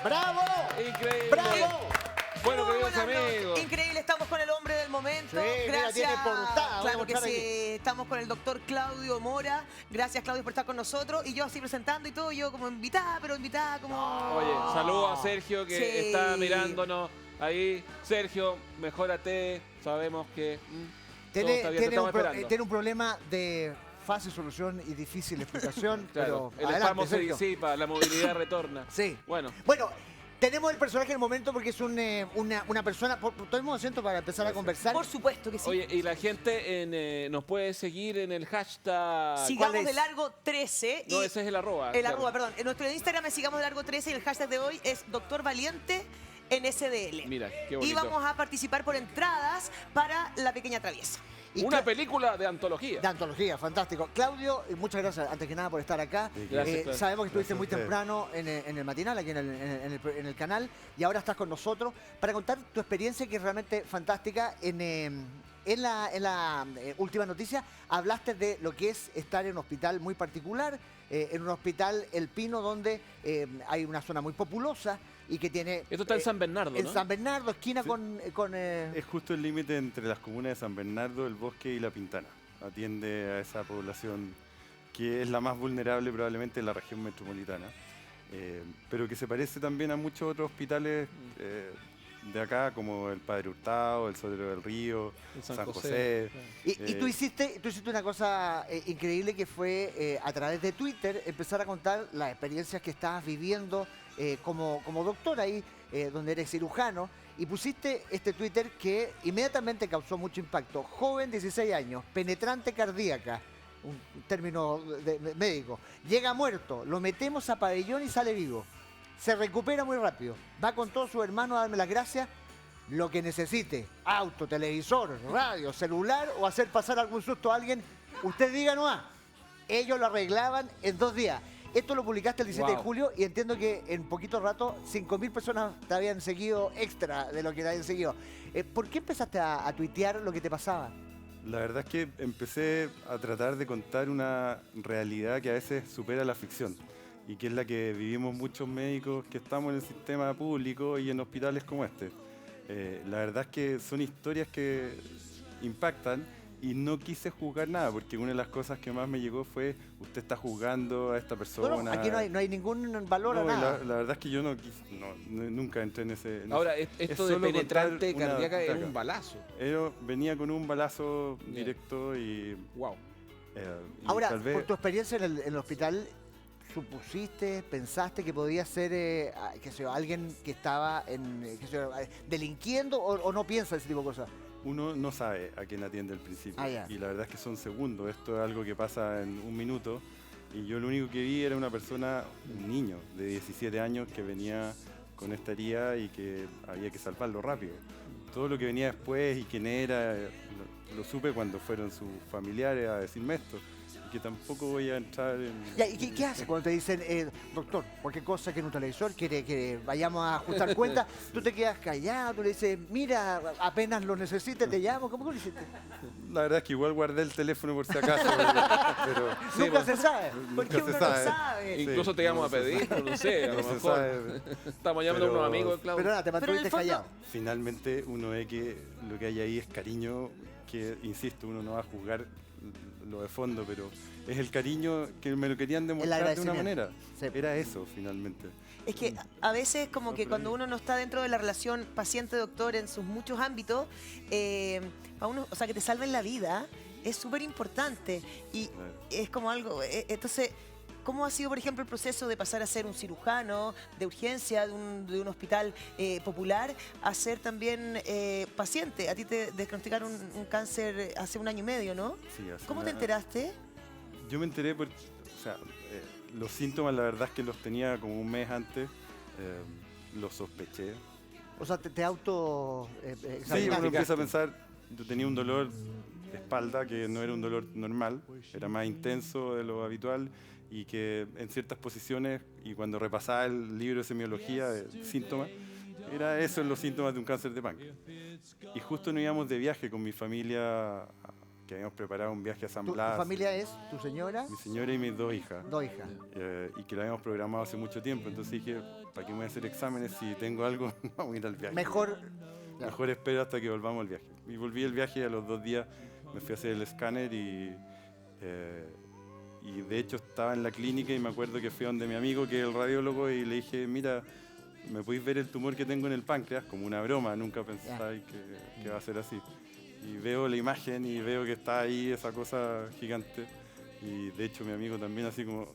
¡Bravo! Increíble. ¡Bravo! Bueno, Muy queridos buenas noches. amigos. Increíble, estamos con el hombre del momento. Sí, mira, Gracias. tiene portada, voy a Claro que mostrar sí. aquí. Estamos con el doctor Claudio Mora. Gracias, Claudio, por estar con nosotros. Y yo así presentando y todo, yo como invitada, pero invitada como... Oye, saludos a Sergio que Sí. está mirándonos ahí. Sergio, mejórate. Sabemos que todo está bien, te estamos esperando. Tiene un problema de fácil solución y difícil explicación, Claro, pero el adelante, espasmo se Sergio. disipa, la movilidad retorna. Sí. Bueno, Tenemos el personaje del momento porque es una persona... Tomemos asiento para empezar a conversar. Por supuesto que sí. oye, y la gente nos puede seguir en el hashtag. Sigamos ¿cuál es? de largo 13. No, ese es el arroba. El claro. arroba, perdón. En nuestro Instagram es Sigamos de largo 13 y el hashtag de hoy es Doctor Valiente en SDL. Mira, qué bonito. Y vamos a participar por entradas para La Pequeña Traviesa. Y Una Cla- película de antología. De antología, fantástico. Claudio, muchas gracias antes que nada por estar acá. Gracias, Claudio. Sabemos que estuviste Gracias a muy ustedes. temprano en el matinal, aquí en el canal, y ahora estás con nosotros para contar tu experiencia que es realmente fantástica. En la última noticia hablaste de lo que es estar en un hospital muy particular, en un hospital El Pino, donde hay una zona muy populosa y que tiene... Esto está en San Bernardo, En ¿no? San Bernardo, esquina Sí. con Es justo el límite entre las comunas de San Bernardo, El Bosque y La Pintana. Atiende a esa población que es la más vulnerable probablemente de la región metropolitana, pero que se parece también a muchos otros hospitales de acá, como el Padre Hurtado, el Sotero del Río, En San José. Y tú hiciste una cosa increíble que fue a través de Twitter empezar a contar las experiencias que estabas viviendo como doctor ahí, donde eres cirujano, y pusiste este Twitter que inmediatamente causó mucho impacto. Joven, 16 años, penetrante cardíaca, un término médico, llega muerto, lo metemos a pabellón y sale vivo. Se recupera muy rápido, va con todos sus hermanos a darme las gracias. Lo que necesite, auto, televisor, radio, celular o hacer pasar algún susto a alguien, usted diga nomás. Ellos lo arreglaban en 2 días. Esto lo publicaste el 17 de Wow. julio y entiendo que en poquito rato 5.000 personas te habían seguido extra de lo que te habían seguido. ¿Por qué empezaste a tuitear lo que te pasaba? La verdad es que empecé a tratar de contar una realidad que a veces supera la ficción y que es la que vivimos muchos médicos que estamos en el sistema público y en hospitales como este. La verdad es que son historias que impactan y no quise juzgar nada, porque una de las cosas que más me llegó fue: usted está juzgando a esta persona. No, aquí no hay ningún valor No, a y nada. la verdad es que yo nunca entré en ese... Ahora, es esto de solo penetrante contar una cardíaca es ataca. un balazo. Venía con un balazo Bien. directo y... Wow. y Ahora, tal vez- por tu experiencia en el hospital, ¿supusiste, pensaste que podía ser qué sé yo, alguien que estaba qué sé yo, delinquiendo o no piensa ese tipo de cosas? Uno no sabe a quién atiende al principio. Ah, ya. Y la verdad es que son segundos. Esto es algo que pasa en un minuto. Y yo lo único que vi era una persona, un niño de 17 años que venía con esta herida y que había que salvarlo rápido. Todo lo que venía después y quién era, lo supe cuando fueron sus familiares a decirme esto. Y que tampoco voy a entrar en... Ya, ¿y qué hace cuando te dicen, doctor, cualquier cosa que en un televisor quiere que vayamos a ajustar cuentas? Tú te quedas callado, tú le dices, mira, apenas lo necesites, te llamo. ¿Cómo lo hiciste? La verdad es que igual guardé el teléfono por si acaso, pero Nunca se sabe. Porque nunca uno se no sabe. sabe. Sí, Incluso te íbamos a no se pedir, sabe. no sé, a No lo se mejor. sabe. Estamos llamando a Pero- unos amigos de Claudio. Pero nada, te Pero en mantuviste el fondo- callado. Finalmente uno ve que lo que hay ahí es cariño, que insisto, uno no va a juzgar lo de fondo, pero es el cariño que me lo querían demostrar de una agradecimiento. manera. Sí. Era eso, finalmente. Es que a veces como que cuando uno no está dentro de la relación paciente-doctor en sus muchos ámbitos, a uno, o sea, que te salven la vida es súper importante. Y Claro. es como algo... entonces, ¿cómo ha sido, por ejemplo, el proceso de pasar a ser un cirujano de urgencia de un hospital popular a ser también paciente? A ti te diagnosticaron un cáncer hace 1 año y medio, ¿no? Sí, hace ¿Cómo te una- enteraste? Yo me enteré porque, o sea, los síntomas la verdad es que los tenía como un mes antes, los sospeché. O sea, te auto Sí, examinaste. uno empieza a pensar, yo tenía un dolor de espalda que no era un dolor normal, era más intenso de lo habitual y que en ciertas posiciones, y cuando repasaba el libro de semiología de síntomas, era eso en los síntomas de un cáncer de páncreas. Y justo nos íbamos de viaje con mi familia que habíamos preparado un viaje a San ¿Tu Blas. familia es tu señora? Mi señora y mis 2 hijas. 2 hijas. Y que lo habíamos programado hace mucho tiempo. Entonces dije, ¿para qué me voy a hacer exámenes si tengo algo? Vamos a ir al viaje. Mejor. Mejor espero hasta que volvamos al viaje. Y volví el viaje y a los 2 días me fui a hacer el escáner y de hecho estaba en la clínica y me acuerdo que fui a donde mi amigo, que es el radiólogo, y le dije, mira, ¿me podéis ver el tumor que tengo en el páncreas? Como una broma, nunca pensáis que va a ser así. Y veo la imagen y veo que está ahí esa cosa gigante. Y de hecho mi amigo también así como,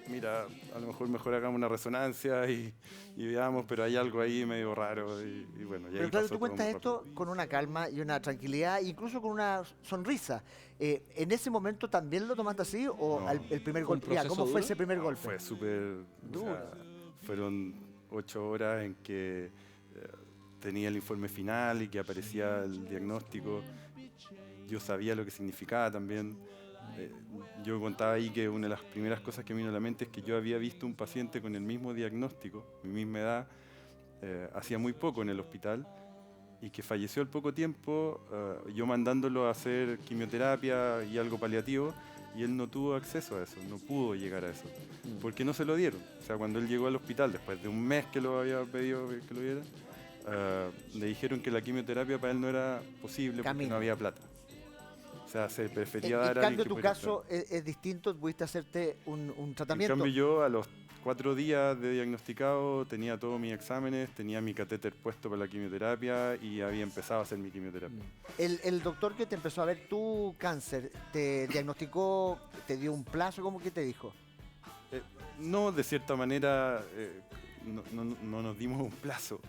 mira, a lo mejor hagamos una resonancia y veamos, pero hay algo ahí medio raro. Y bueno, y ahí Pero claro, pasó tú todo cuentas muy esto rápido. con una calma y una tranquilidad, incluso con una sonrisa. ¿En ese momento también lo tomaste así o No. el primer ¿Fue un golpe? Ya, proceso ¿cómo fue duro? ese primer No, golpe? fue súper Duro. fueron 8 horas en que tenía el informe final y que aparecía el diagnóstico. Yo sabía lo que significaba también. Yo contaba ahí que una de las primeras cosas que me vino a la mente es que yo había visto un paciente con el mismo diagnóstico, mi misma edad, hacía muy poco en el hospital, y que falleció al poco tiempo, yo mandándolo a hacer quimioterapia y algo paliativo, y él no tuvo acceso a eso, no pudo llegar a eso, porque no se lo dieron. O sea, cuando él llegó al hospital, después de un mes que lo había pedido que lo diera, le dijeron que la quimioterapia para él no era posible porque Camino. no había plata. O sea, se prefería En dar a alguien cambio, que tu pudiera caso es distinto, pudiste hacerte un en tratamiento. cambio yo a los 4 días de diagnosticado tenía todos mis exámenes, tenía mi catéter puesto para la quimioterapia y había empezado a hacer mi quimioterapia. El doctor que te empezó a ver tu cáncer, ¿te diagnosticó, te dio un plazo? ¿Cómo que te dijo? No, de cierta manera no nos dimos un plazo,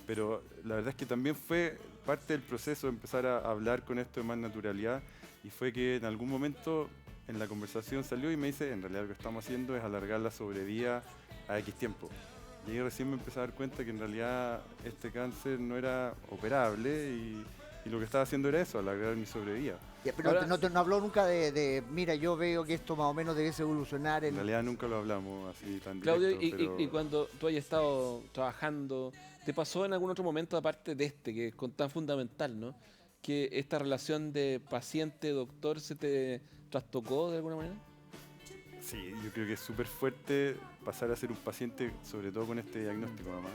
pero la verdad es que también fue parte del proceso empezar a hablar con esto de más naturalidad, y fue que en algún momento en la conversación salió y me dice, en realidad lo que estamos haciendo es alargar la sobrevida a X tiempo. Y ahí recién me empecé a dar cuenta que en realidad este cáncer no era operable y lo que estaba haciendo era eso, alargar mi sobrevida. Ya, pero Ahora- no habló nunca mira, yo veo que esto más o menos debe evolucionar. En realidad nunca lo hablamos así tan Claudio, directo, pero y cuando tú hayas estado trabajando, ¿te pasó en algún otro momento, aparte de este, que es tan fundamental, ¿no? Que esta relación de paciente-doctor se te trastocó de alguna manera? sí, yo creo que es súper fuerte pasar a ser un paciente, sobre todo con este diagnóstico, mamá.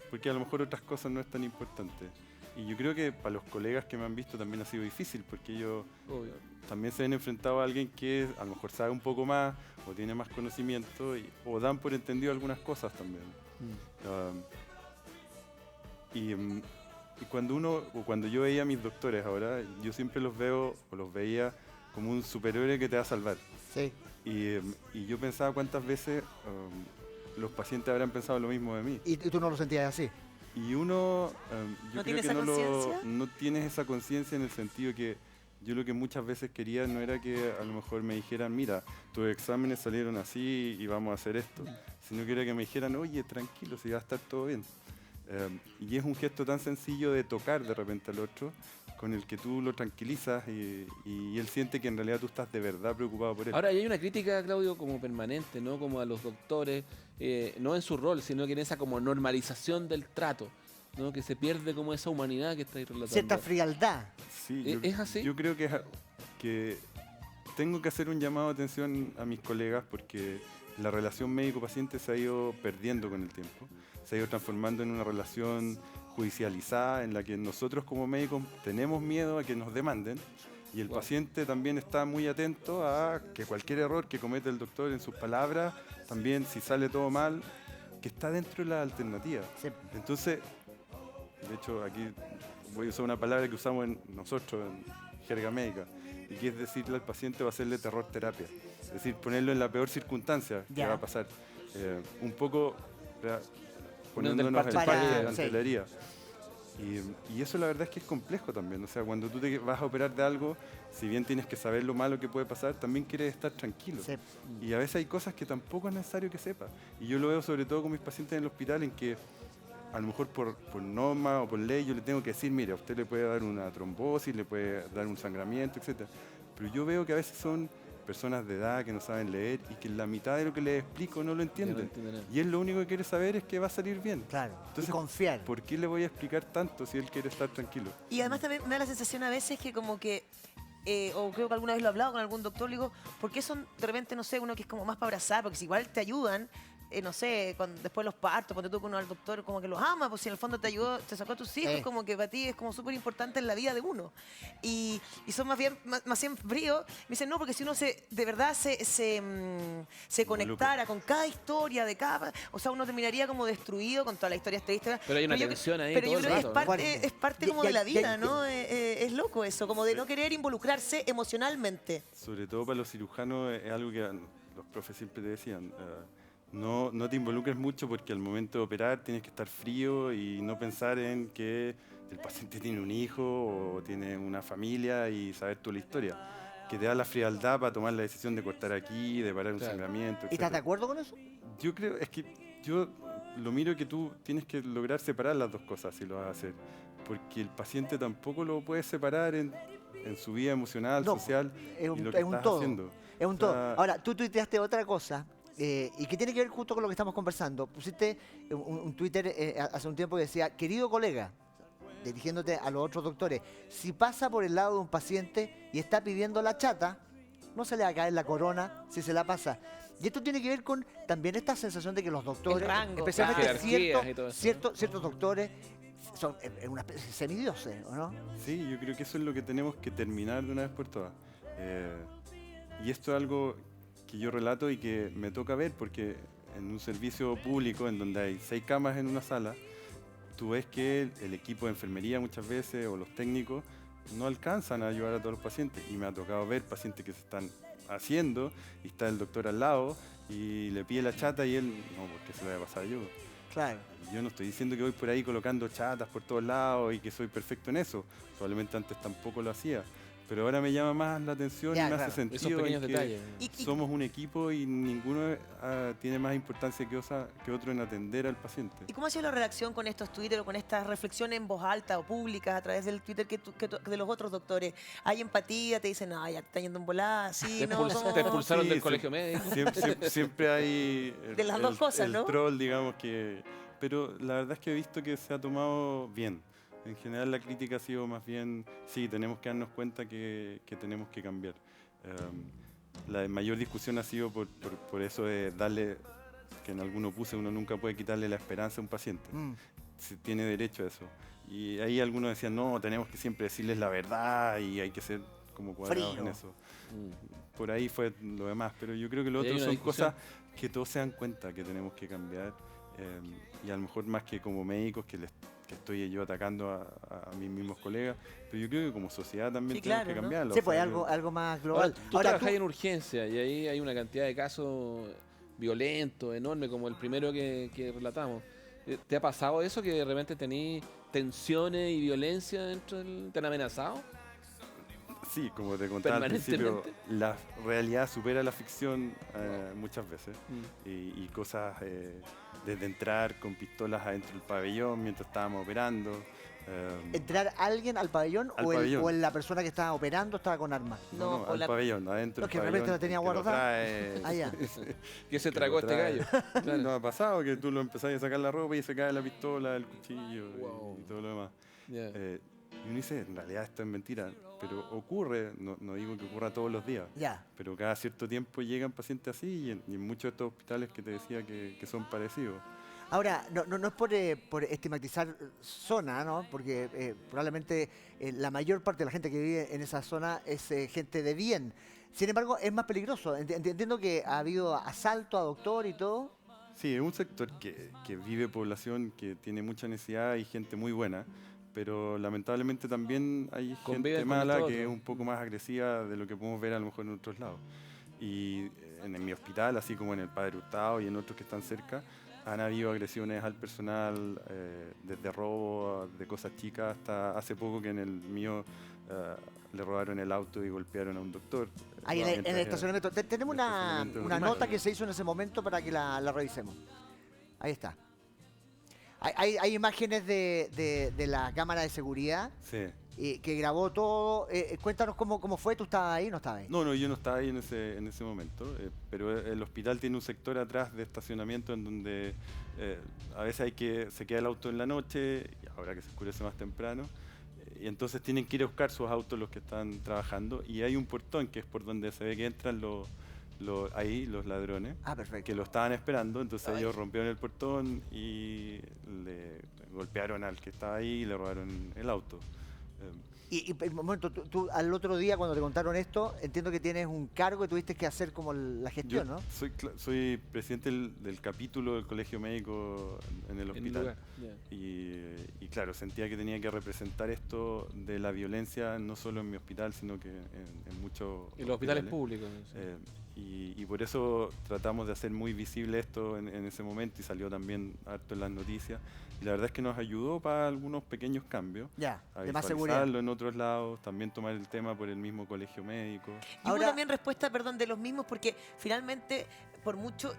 Porque a lo mejor otras cosas no es tan importante. Y yo creo que para los colegas que me han visto también ha sido difícil, porque ellos Obvio. también se han enfrentado a alguien que a lo mejor sabe un poco más o tiene más conocimiento o dan por entendido algunas cosas también. Y cuando yo veía a mis doctores ahora, yo siempre los veo o los veía como un superhéroe que te va a salvar. Sí. Y yo pensaba cuántas veces los pacientes habrán pensado lo mismo de mí. ¿Y tú no lo sentías así? Y uno, yo ¿No creo tiene que esa conciencia? no tienes esa conciencia en el sentido que yo lo que muchas veces quería no era que a lo mejor me dijeran, mira, tus exámenes salieron así y vamos a hacer esto, sino que era que me dijeran, oye, tranquilo, si va a estar todo bien. Y es un gesto tan sencillo de tocar de repente al otro, con el que tú lo tranquilizas y él siente que en realidad tú estás de verdad preocupado por él. Ahora, y hay una crítica, Claudio, como permanente, ¿no? Como a los doctores, no en su rol, sino que en esa como normalización del trato, ¿no? Que se pierde como esa humanidad que estáis relatando. Cierta frialdad. Sí, ¿Es así? Yo creo que tengo que hacer un llamado de atención a mis colegas porque la relación médico-paciente se ha ido perdiendo con el tiempo. Se ha ido transformando en una relación judicializada en la que nosotros como médicos tenemos miedo a que nos demanden y el Wow. paciente también está muy atento a que cualquier error que comete el doctor en sus palabras, también si sale todo mal, que está dentro de la alternativa. Sí. Entonces, de hecho aquí voy a usar una palabra que usamos nosotros en jerga médica, y que es decirle al paciente va a hacerle terror terapia. Es decir, ponerlo en la peor circunstancia que Ya. va a pasar. Un poco Poniendo el poniéndonos el parche parche para- ante sí. la herida. Y eso la verdad es que es complejo también. O sea, cuando tú te vas a operar de algo, si bien tienes que saber lo malo que puede pasar, también quieres estar tranquilo. Sí. Y a veces hay cosas que tampoco es necesario que sepa. Y yo lo veo sobre todo con mis pacientes en el hospital, en que a lo mejor por norma o por ley yo le tengo que decir, mire, a usted le puede dar una trombosis, le puede dar un sangramiento, etc. Pero yo veo que a veces son personas de edad que no saben leer y que la mitad de lo que les explico no lo Ya no entienden. entiende nada. Y él lo único que quiere saber es que va a salir bien. Claro. Entonces, y confiar. ¿por qué le voy a explicar tanto si él quiere estar tranquilo? Y además también me da la sensación a veces que como que, o creo que alguna vez lo he hablado con algún doctor, le digo, ¿por qué son de repente, no sé, uno que es como más para abrazar? Porque si igual te ayudan, no sé, después de los partos, cuando tú con uno al doctor, como que los ama, pues si en el fondo te ayudó, te sacó a tus hijos, como que para ti es como súper importante en la vida de uno. Y son más bien fríos. Me dicen, no, porque si uno de verdad se conectara con cada historia de cada... O sea, uno terminaría como destruido con todas las historias tristes. Pero hay una yo tensión ahí Pero todo yo el creo que rato, ¿no? es parte como de la vida, ¿no? Es loco eso, como de no querer involucrarse emocionalmente. Sobre todo para los cirujanos es algo que los profes siempre te decían. No te involucres mucho porque al momento de operar tienes que estar frío y no pensar en que el paciente tiene un hijo o tiene una familia y saber toda la historia. Que te da la frialdad para tomar la decisión de cortar aquí, de parar un Claro. sangramiento, ¿Y estás de etc. acuerdo con eso? Yo creo, es que yo lo miro que tú tienes que lograr separar las dos cosas si lo vas a hacer. Porque el paciente tampoco lo puedes separar en su vida emocional, No, social es y un, lo que es un estás todo. haciendo. Es un O sea, todo. Ahora, tú tuiteaste otra cosa y que tiene que ver justo con lo que estamos conversando. Pusiste un Twitter hace un tiempo que decía, querido colega, dirigiéndote a los otros doctores, si pasa por el lado de un paciente y está pidiendo la chata, no se le va a caer la corona si se la pasa. Y esto tiene que ver con también esta sensación de que los doctores, El rango, especialmente las jerarquías y todo eso, ciertos doctores, son una especie de semidioses, ¿o no? Sí, yo creo que eso es lo que tenemos que terminar de una vez por todas. Y esto es algo que yo relato y que me toca ver porque en un servicio público en donde hay 6 camas en una sala, tú ves que el equipo de enfermería muchas veces o los técnicos no alcanzan a ayudar a todos los pacientes. Y me ha tocado ver pacientes que se están haciendo y está el doctor al lado y le pide la chata y él, no, porque se la voy a pasar yo. Claro. Yo no estoy diciendo que voy por ahí colocando chatas por todos lados y que soy perfecto en eso. Probablemente antes tampoco lo hacía. Pero ahora me llama más la atención Ya, y me claro. hace Esos sentido pequeños en que detalles. somos un equipo y ninguno tiene más importancia que otro en atender al paciente. ¿Y cómo ha sido la reacción con estos Twitter o con estas reflexiones en voz alta o públicas a través del Twitter de los otros doctores? ¿Hay empatía? ¿Te dicen, ya te están yendo en volada? Sí, no, Te expulsaron Sí, del colegio médico. Siempre hay De las dos cosas, el ¿no? troll, digamos que... Pero la verdad es que he visto que se ha tomado bien. En general la crítica ha sido más bien, sí, tenemos que darnos cuenta que tenemos que cambiar. La mayor discusión ha sido por eso de darle, que en alguno puse, uno nunca puede quitarle la esperanza a un paciente. Se tiene derecho a eso. Y ahí algunos decían, no, tenemos que siempre decirles la verdad y hay que ser como cuadrados Frío. en eso. Por ahí fue lo demás, pero yo creo que lo Y hay otro una son discusión. cosas que todos se dan cuenta que tenemos que cambiar y a lo mejor más que como médicos que estoy yo atacando a mis mismos colegas, pero yo creo que como sociedad también Sí, tenemos claro, que ¿no? cambiarlo. Sí, o pues sea, algo más Ahora, global. tú trabajas en urgencia y ahí hay una cantidad de casos violentos, enormes, como el primero que relatamos. ¿Te ha pasado eso, que de repente tenés tensiones y violencia dentro del... ¿Te han amenazado? Sí, como te contaba al principio, Permanentemente. la realidad supera la ficción muchas veces. Mm. Y cosas desde entrar con pistolas adentro del pabellón mientras estábamos operando. ¿Entrar alguien al pabellón, Al o, pabellón. o la persona que estaba operando estaba con armas? No, o al la- pabellón, adentro No, del que de pabellón. repente la tenía el que lo guardada. trae, Ah, ya. Que se que tragó lo este trae. gallo. Claro. No ha pasado que tú lo empezás a sacar la ropa y se cae la pistola, el cuchillo Wow. y todo lo demás. Ya. Y uno dice, en realidad esto es mentira, pero ocurre, no digo que ocurra todos los días, Ya. pero cada cierto tiempo llegan pacientes así y en muchos de estos hospitales que te decía que son parecidos. Ahora, no es por estigmatizar zona, ¿no? Porque probablemente la mayor parte de la gente que vive en esa zona es gente de bien. Sin embargo, es más peligroso. Entiendo que ha habido asalto a doctor y todo. Sí, es un sector que vive población que tiene mucha necesidad y gente muy buena, pero lamentablemente también hay Conviven gente con mala esto que es otro. un poco más agresiva de lo que podemos ver a lo mejor en otros lados. Y en mi hospital, así como en el Padre Hurtado y en otros que están cerca, han habido agresiones al personal, desde robo de cosas chicas hasta hace poco que en el mío le robaron el auto y golpearon a un doctor. Ahí en el mientras estacionamiento. Tenemos el estacionamiento de una un nota hospital. que se hizo en ese momento para que la revisemos. Ahí está. Hay imágenes de la cámara de seguridad Sí. que grabó todo. Cuéntanos cómo fue, ¿tú estabas ahí o no estabas ahí? No, yo no estaba ahí en ese momento, pero el hospital tiene un sector atrás de estacionamiento en donde a veces se queda el auto en la noche, y ahora que se oscurece más temprano, y entonces tienen que ir a buscar sus autos los que están trabajando, y hay un portón que es por donde se ve que entran los ladrones, Perfecto. que lo estaban esperando, entonces ellos rompieron el portón y le golpearon al que estaba ahí y le robaron el auto. Y un momento, tú al otro día cuando te contaron esto, entiendo que tienes un cargo y tuviste que hacer como la gestión, Yo ¿no? soy presidente del capítulo del Colegio Médico en el hospital. lugar, Y claro, sentía que tenía que representar esto de la violencia no solo en mi hospital, sino que en muchos En los hospitales públicos. Sí. Y por eso tratamos de hacer muy visible esto en ese momento y salió también harto en las noticias. Y la verdad es que nos ayudó para algunos pequeños cambios. Ya, A de más seguridad. visualizarlo en otros lados, también tomar el tema por el mismo colegio médico. Y hubo también respuesta, perdón, de los mismos, porque finalmente, por mucho,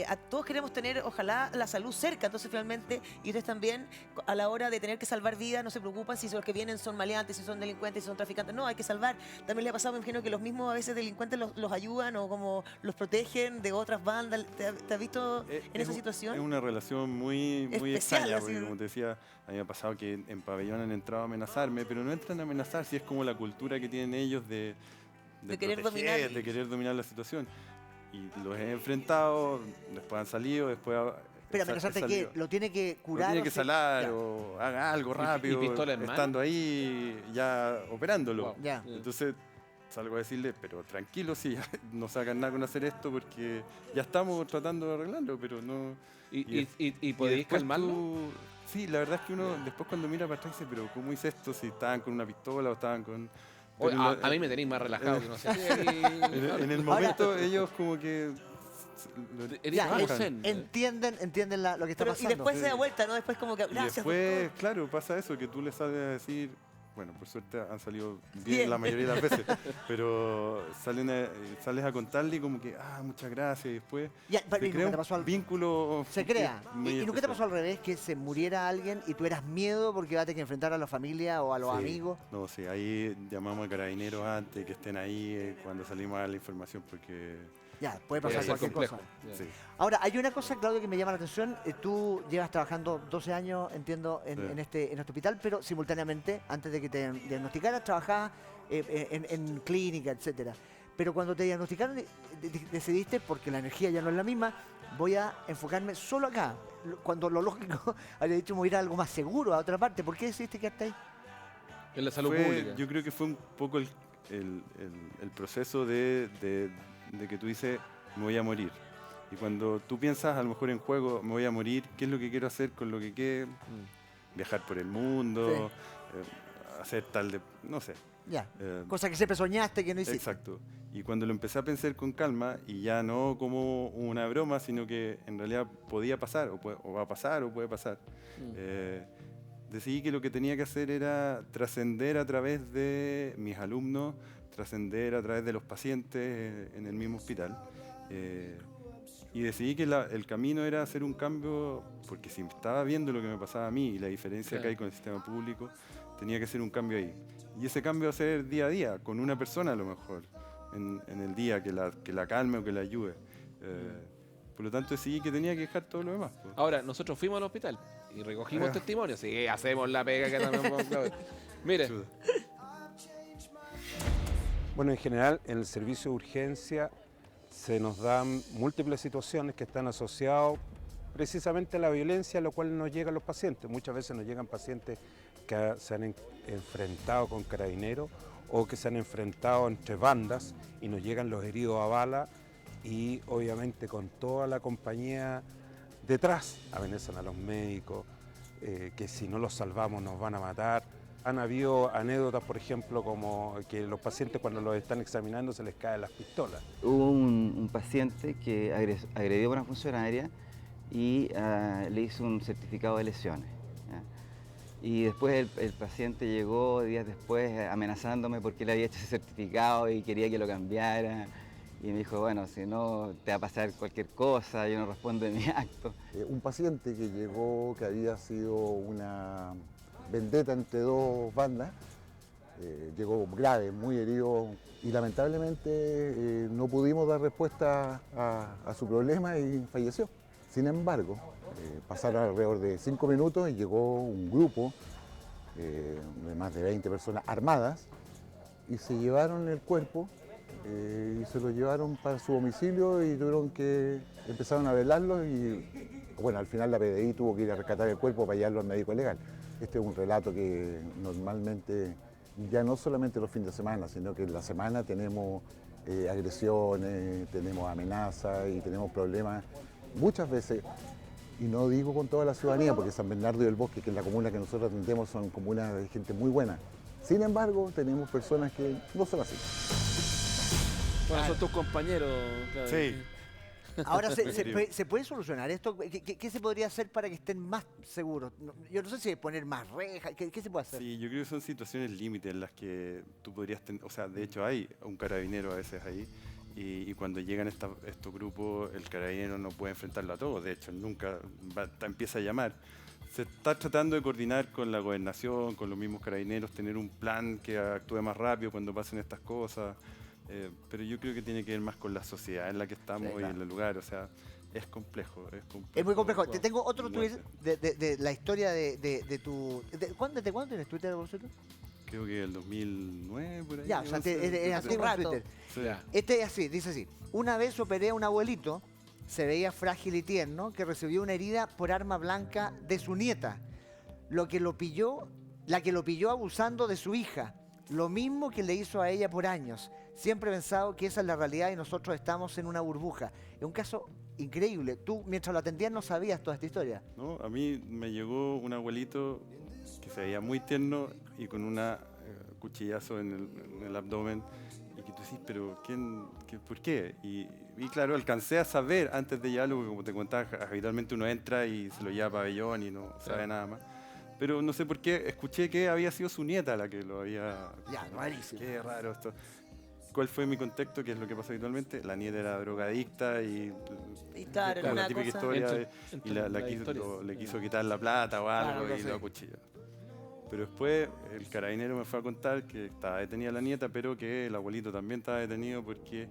a todos queremos tener, ojalá, la salud cerca. Entonces, finalmente, y ustedes también, a la hora de tener que salvar vidas, no se preocupan si los que vienen son maleantes, si son delincuentes, si son traficantes. No, hay que salvar. También le ha pasado, me imagino, que los mismos a veces delincuentes los ayudan o como los protegen de otras bandas. ¿Te has visto en esa situación? Es una relación muy Especial, extraña, así. porque como te decía, a mí me ha pasado que en pabellón han entrado a amenazarme, pero no entran a amenazar, si es como la cultura que tienen ellos de querer proteger, dominar. de querer dominar la situación. Y los he enfrentado, después han salido, después... Pero amenazarte que lo tiene que curar. Lo tiene que salar Ya. o haga algo rápido, y pistola en mano? estando ahí ya operándolo. Wow. Ya. Entonces salgo a decirle, pero tranquilo, si no sacan nada con hacer esto porque ya estamos tratando de arreglarlo, pero no... ¿Y podéis después calmarlo? Sí, la verdad es que uno después cuando mira para atrás dice, pero ¿cómo hice esto? Si estaban con una pistola o estaban con... Oye, pero a mí me tenéis más relajado que no sé. en el momento ellos como que... Ya, bajan. entienden lo que está Pero, y pasando. después se da vuelta, ¿no? Después como que, Y gracias, después, doctor. claro, pasa eso, que tú le sales a decir, bueno, por suerte han salido bien, Bien. la mayoría de las veces, pero sales a contarle y como que, muchas gracias, y después Ya, se pero ¿y crea nunca te un pasó vínculo Se crea. muy ¿Y nunca te especial. pasó al revés, que se muriera alguien y tuvieras miedo porque vas a tener que enfrentar a la familia o a los Sí. amigos? No, sí, ahí llamamos a carabineros antes, que estén ahí cuando salimos a dar la información, porque... Ya, puede Puede pasar ser cualquier complejo. cosa. Ya. Sí. Ahora, hay una cosa, Claudio, que me llama la atención. Tú llevas trabajando 12 años, entiendo, Sí. en este hospital, pero simultáneamente, antes de que te diagnosticaras, trabajabas en clínica, etcétera. Pero cuando te diagnosticaron, decidiste, porque la energía ya no es la misma, voy a enfocarme solo acá. Cuando lo lógico habría dicho, me voy a ir a algo más seguro, a otra parte. ¿Por qué decidiste quedarte ahí? En la salud Fue- pública. Yo creo que fue un poco el proceso de que tú dices, me voy a morir. Y cuando tú piensas a lo mejor en juego, me voy a morir, ¿qué es lo que quiero hacer con lo que quede? Viajar por el mundo, hacer tal de... no sé. Ya. eh, Cosa que siempre soñaste que no hiciste. Exacto. Y cuando lo empecé a pensar con calma, y ya no como una broma, sino que en realidad podía pasar, o va a pasar, o puede pasar, decidí que lo que tenía que hacer era trascender a través de mis alumnos, trascender a través de los pacientes en el mismo hospital. Y decidí que el camino era hacer un cambio, porque si estaba viendo lo que me pasaba a mí y la diferencia que hay con el sistema público, tenía que hacer un cambio ahí. Y ese cambio va a ser día a día, con una persona a lo mejor, en el día, que la calme o que la ayude. Por lo tanto decidí que tenía que dejar todo lo demás. Pues. Ahora, nosotros fuimos al hospital y recogimos testimonios. Sí, hacemos la pega que también podemos, Claudio. Mire, Chuta. Bueno, en general, en el servicio de urgencia se nos dan múltiples situaciones que están asociadas precisamente a la violencia a la cual nos llegan los pacientes. Muchas veces nos llegan pacientes que se han enfrentado con carabineros o que se han enfrentado entre bandas y nos llegan los heridos a bala y obviamente con toda la compañía detrás amenazan a los médicos, que si no los salvamos nos van a matar. Han habido anécdotas, por ejemplo, como que los pacientes cuando los están examinando se les caen las pistolas. Hubo un paciente que agredió a una funcionaria y le hizo un certificado de lesiones. ¿Ya? Y después el paciente llegó días después amenazándome porque él había hecho ese certificado y quería que lo cambiara. Y me dijo, bueno, si no te va a pasar cualquier cosa, yo no respondo de mi acto. Un paciente que llegó, que había sido una vendetta entre dos bandas. Llegó grave, muy herido y lamentablemente no pudimos dar respuesta a su problema y falleció. Sin embargo, pasaron alrededor de 5 minutos y llegó un grupo de más de 20 personas armadas y se llevaron el cuerpo y se lo llevaron para su domicilio y empezaron a velarlo y bueno, al final la PDI tuvo que ir a rescatar el cuerpo para llevarlo al médico legal. Este es un relato que normalmente ya no solamente los fines de semana, sino que en la semana tenemos agresiones, tenemos amenazas y tenemos problemas muchas veces, y no digo con toda la ciudadanía, porque San Bernardo y el Bosque, que es la comuna que nosotros atendemos, son comunas de gente muy buena. Sin embargo, tenemos personas que no son así. Bueno, son tus compañeros. Claro. Sí. Ahora, ¿se puede solucionar esto? ¿Qué se podría hacer para que estén más seguros? Yo no sé si poner más rejas, ¿qué se puede hacer? Sí, yo creo que son situaciones límites en las que tú podrías tener, o sea, de hecho hay un carabinero a veces ahí, y cuando llegan estos grupos, el carabinero no puede enfrentarlo a todos, de hecho, nunca empieza a llamar. Se está tratando de coordinar con la gobernación, con los mismos carabineros, tener un plan que actúe más rápido cuando pasen estas cosas, pero yo creo que tiene que ver más con la sociedad en la que estamos y en el lugar, o sea, es complejo. Es muy complejo. Wow. Te tengo otro Muy tweet de la historia de tu... ¿Cuándo tienes Twitter, vosotros? Creo que el 2009, por ahí. Ya, o sea, 11, es antiguo en Twitter. Sí. Este es así, dice así. Una vez operé a un abuelito, se veía frágil y tierno, que recibió una herida por arma blanca de su nieta. La que lo pilló abusando de su hija. Lo mismo que le hizo a ella por años. Siempre he pensado que esa es la realidad y nosotros estamos en una burbuja. Es un caso increíble. Tú, mientras lo atendías, no sabías toda esta historia. ¿No? A mí me llegó un abuelito que se veía muy tierno y con un cuchillazo en el abdomen, y que tú decís, pero ¿por qué? Y claro, alcancé a saber antes de llevarlo, porque como te contaba, habitualmente uno entra y se lo lleva a pabellón y no sabe nada más. Pero no sé por qué, escuché que había sido su nieta la que lo había... Ya, rarísimo. Qué raro esto. ¿Cuál fue mi contexto? ¿Qué es lo que pasa habitualmente? La nieta era drogadicta y claro, la una típica cosa... historia Entre y la historia. le quiso quitar la plata o algo Claro, y sí. lo acuchilló. Pero después el carabinero me fue a contar que estaba detenida la nieta, pero que el abuelito también estaba detenido porque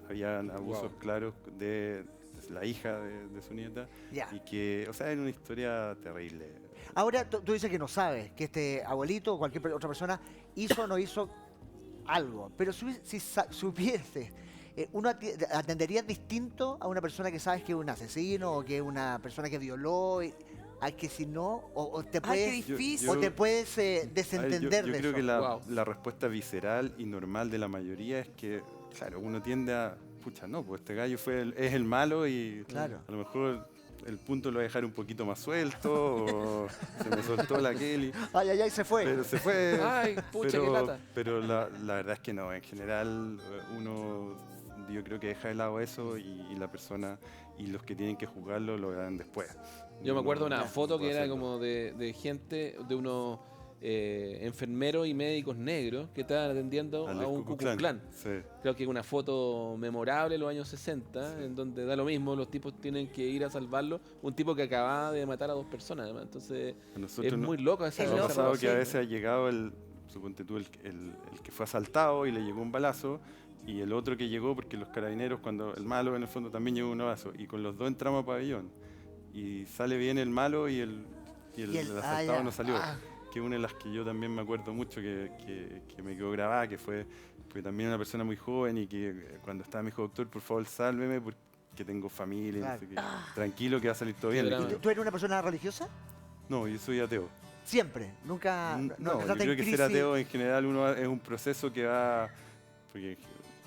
habían abusos claros de la hija de su nieta. Ya. Y que, o sea, era una historia terrible. Ahora tú dices que no sabes que este abuelito o cualquier otra persona hizo o no hizo algo. Pero si supiese, ¿uno atendería distinto a una persona que sabes que es un asesino o que es una persona que violó? A que si no, o te Ay, qué puedes, difícil. o te puedes desentender yo de creo eso. que Wow. la respuesta visceral y normal de la mayoría es que, claro, uno tiende a, pucha, no, pues este gallo es el malo y Claro. a lo mejor el punto lo voy a dejar un poquito más suelto o se me soltó la Kelly. Ay, se fue. Pero se fue. Ay, pucha, pero, qué lata. Pero la verdad es que no, en general uno, yo creo que deja de lado eso y la persona y los que tienen que juzgarlo lo harán después. Yo me acuerdo de una No foto puedo que era hacerlo. como de gente, de unos enfermeros y médicos negros que estaban atendiendo Al a del un Ku Ku Klux Klux Klan. Sí. Creo que es una foto memorable de los años 60, en donde da lo mismo, los tipos tienen que ir a salvarlo. Un tipo que acababa de matar a 2 personas, además. Entonces, A nosotros es no- muy loco esa Es Nos ha loco, pasado sí. que a veces ha llegado suponte tú, el que fue asaltado y le llegó un balazo, y el otro que llegó, porque los carabineros, cuando el malo en el fondo también llegó un balazo, y con los dos entramos a pabellón, y sale bien el malo y el asaltado ya. no salió. Que es una de las que yo también me acuerdo mucho, que me quedó grabada, que fue también una persona muy joven y que cuando estaba me dijo, doctor, por favor, sálveme porque tengo familia, Claro. no sé qué. Tranquilo que va a salir todo bien. Qué Le ¿Y drama. dije, tú eres una persona religiosa? no, yo soy ateo. Siempre. Nunca. No, yo estás en creo que ser crisis. ateo en general es un proceso que va, porque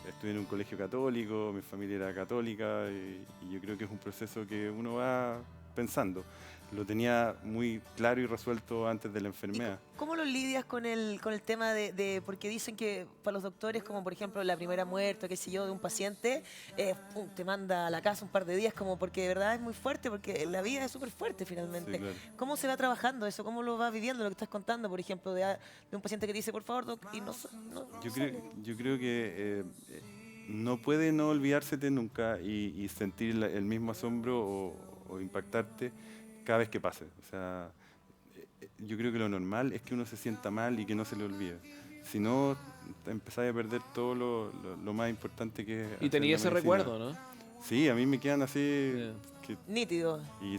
estuve en un colegio católico, mi familia era católica y yo creo que es un proceso que uno va pensando. Lo tenía muy claro y resuelto antes de la enfermedad. ¿Cómo lo lidias con el tema porque dicen que para los doctores, como por ejemplo la primera muerte, qué sé yo, de un paciente, te manda a la casa un par de días, como porque de verdad es muy fuerte, porque la vida es súper fuerte finalmente. Sí, claro. ¿Cómo se va trabajando eso? ¿Cómo lo vas viviendo, lo que estás contando, por ejemplo, de un paciente que te dice, por favor, doc, y no Yo creo que no puede no olvidársete nunca y sentir el mismo asombro o impactarte cada vez que pase. O sea, yo creo que lo normal es que uno se sienta mal y que no se le olvide. Si no, empezáis a perder todo lo más importante que es. Y hacer tenía la ese medicina. recuerdo, ¿no? Sí, a mí me quedan así. Yeah. Nítido. Y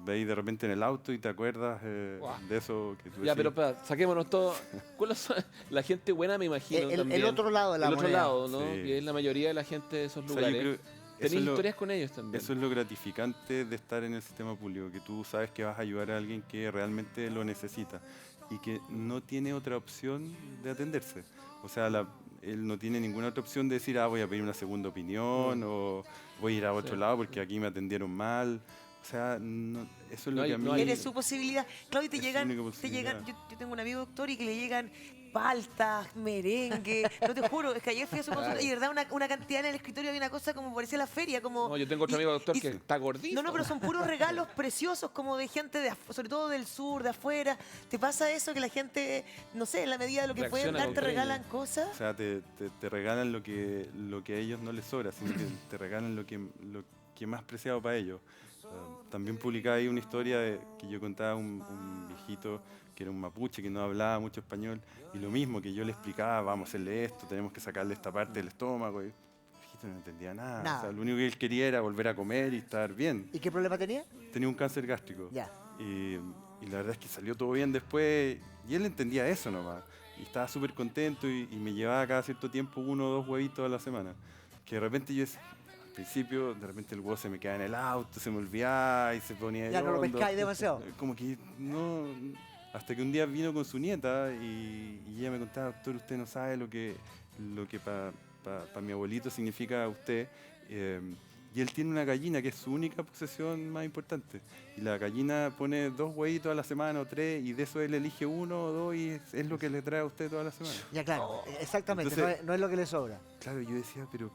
veis de repente en el auto y te acuerdas de eso que tú Ya, decís. pero saquémonos todo. ¿Cuáles son? La gente buena, me imagino. El también. otro lado de la El otro moneda. lado, ¿no? Sí. Que es la mayoría de la gente de esos O sea, yo lugares. creo- eso Tenéis es lo- historias con ellos también. Eso es lo gratificante de estar en el sistema público, que tú sabes que vas a ayudar a alguien que realmente lo necesita y que no tiene otra opción de atenderse. O sea, él no tiene ninguna otra opción de decir, voy a pedir una segunda opinión o voy a ir a otro Sí. lado porque aquí me atendieron mal. O sea, eso es No lo hay- que a mí... no hay- Eres su posibilidad. Claudio, te Es su llegan, única te llegan, posibilidad. yo tengo un amigo doctor y que le llegan paltas, merengue. No te juro, es que ayer fui a su consulta Claro. y de verdad una cantidad en el escritorio, había una cosa como parecía la feria, como... No, yo tengo otro y- amigo doctor y- que está gordito. No, no, pero son puros regalos preciosos como de gente, sobre todo del sur, de afuera. ¿Te pasa eso que la gente, no sé, en la medida de lo que pueden Reacciona dar, con te cariño. regalan cosas? O sea, te regalan lo que a ellos no les sobra, sino que te regalan lo que es más preciado para ellos. También publicaba ahí una historia que yo contaba un viejito que era un mapuche, que no hablaba mucho español, y lo mismo que yo le explicaba, vamos a hacerle esto, tenemos que sacarle esta parte del estómago. Y el viejito no entendía nada. Nada. O sea, lo único que él quería era volver a comer y estar bien. ¿Y qué problema tenía? Tenía un cáncer gástrico. Ya. Y la verdad es que salió todo bien después y él entendía eso nomás. Y estaba súper contento y me llevaba cada cierto tiempo 1 o 2 huevitos a la semana. Que de repente yo, al principio, de repente el huevo se me quedaba en el auto, se me olvidaba y se ponía Ya no lo hediondo. pescáis demasiado. Como que no... Hasta que un día vino con su nieta y ella me contaba, doctor, usted no sabe lo que para mi abuelito significa usted. Y él tiene una gallina que es su única posesión más importante. Y la gallina pone 2 huevitos a la semana o 3 y de eso él elige 1 o 2 y es lo que le trae a usted toda la semana. Ya, claro, exactamente. Entonces- no es lo que le sobra. Claro, yo decía, pero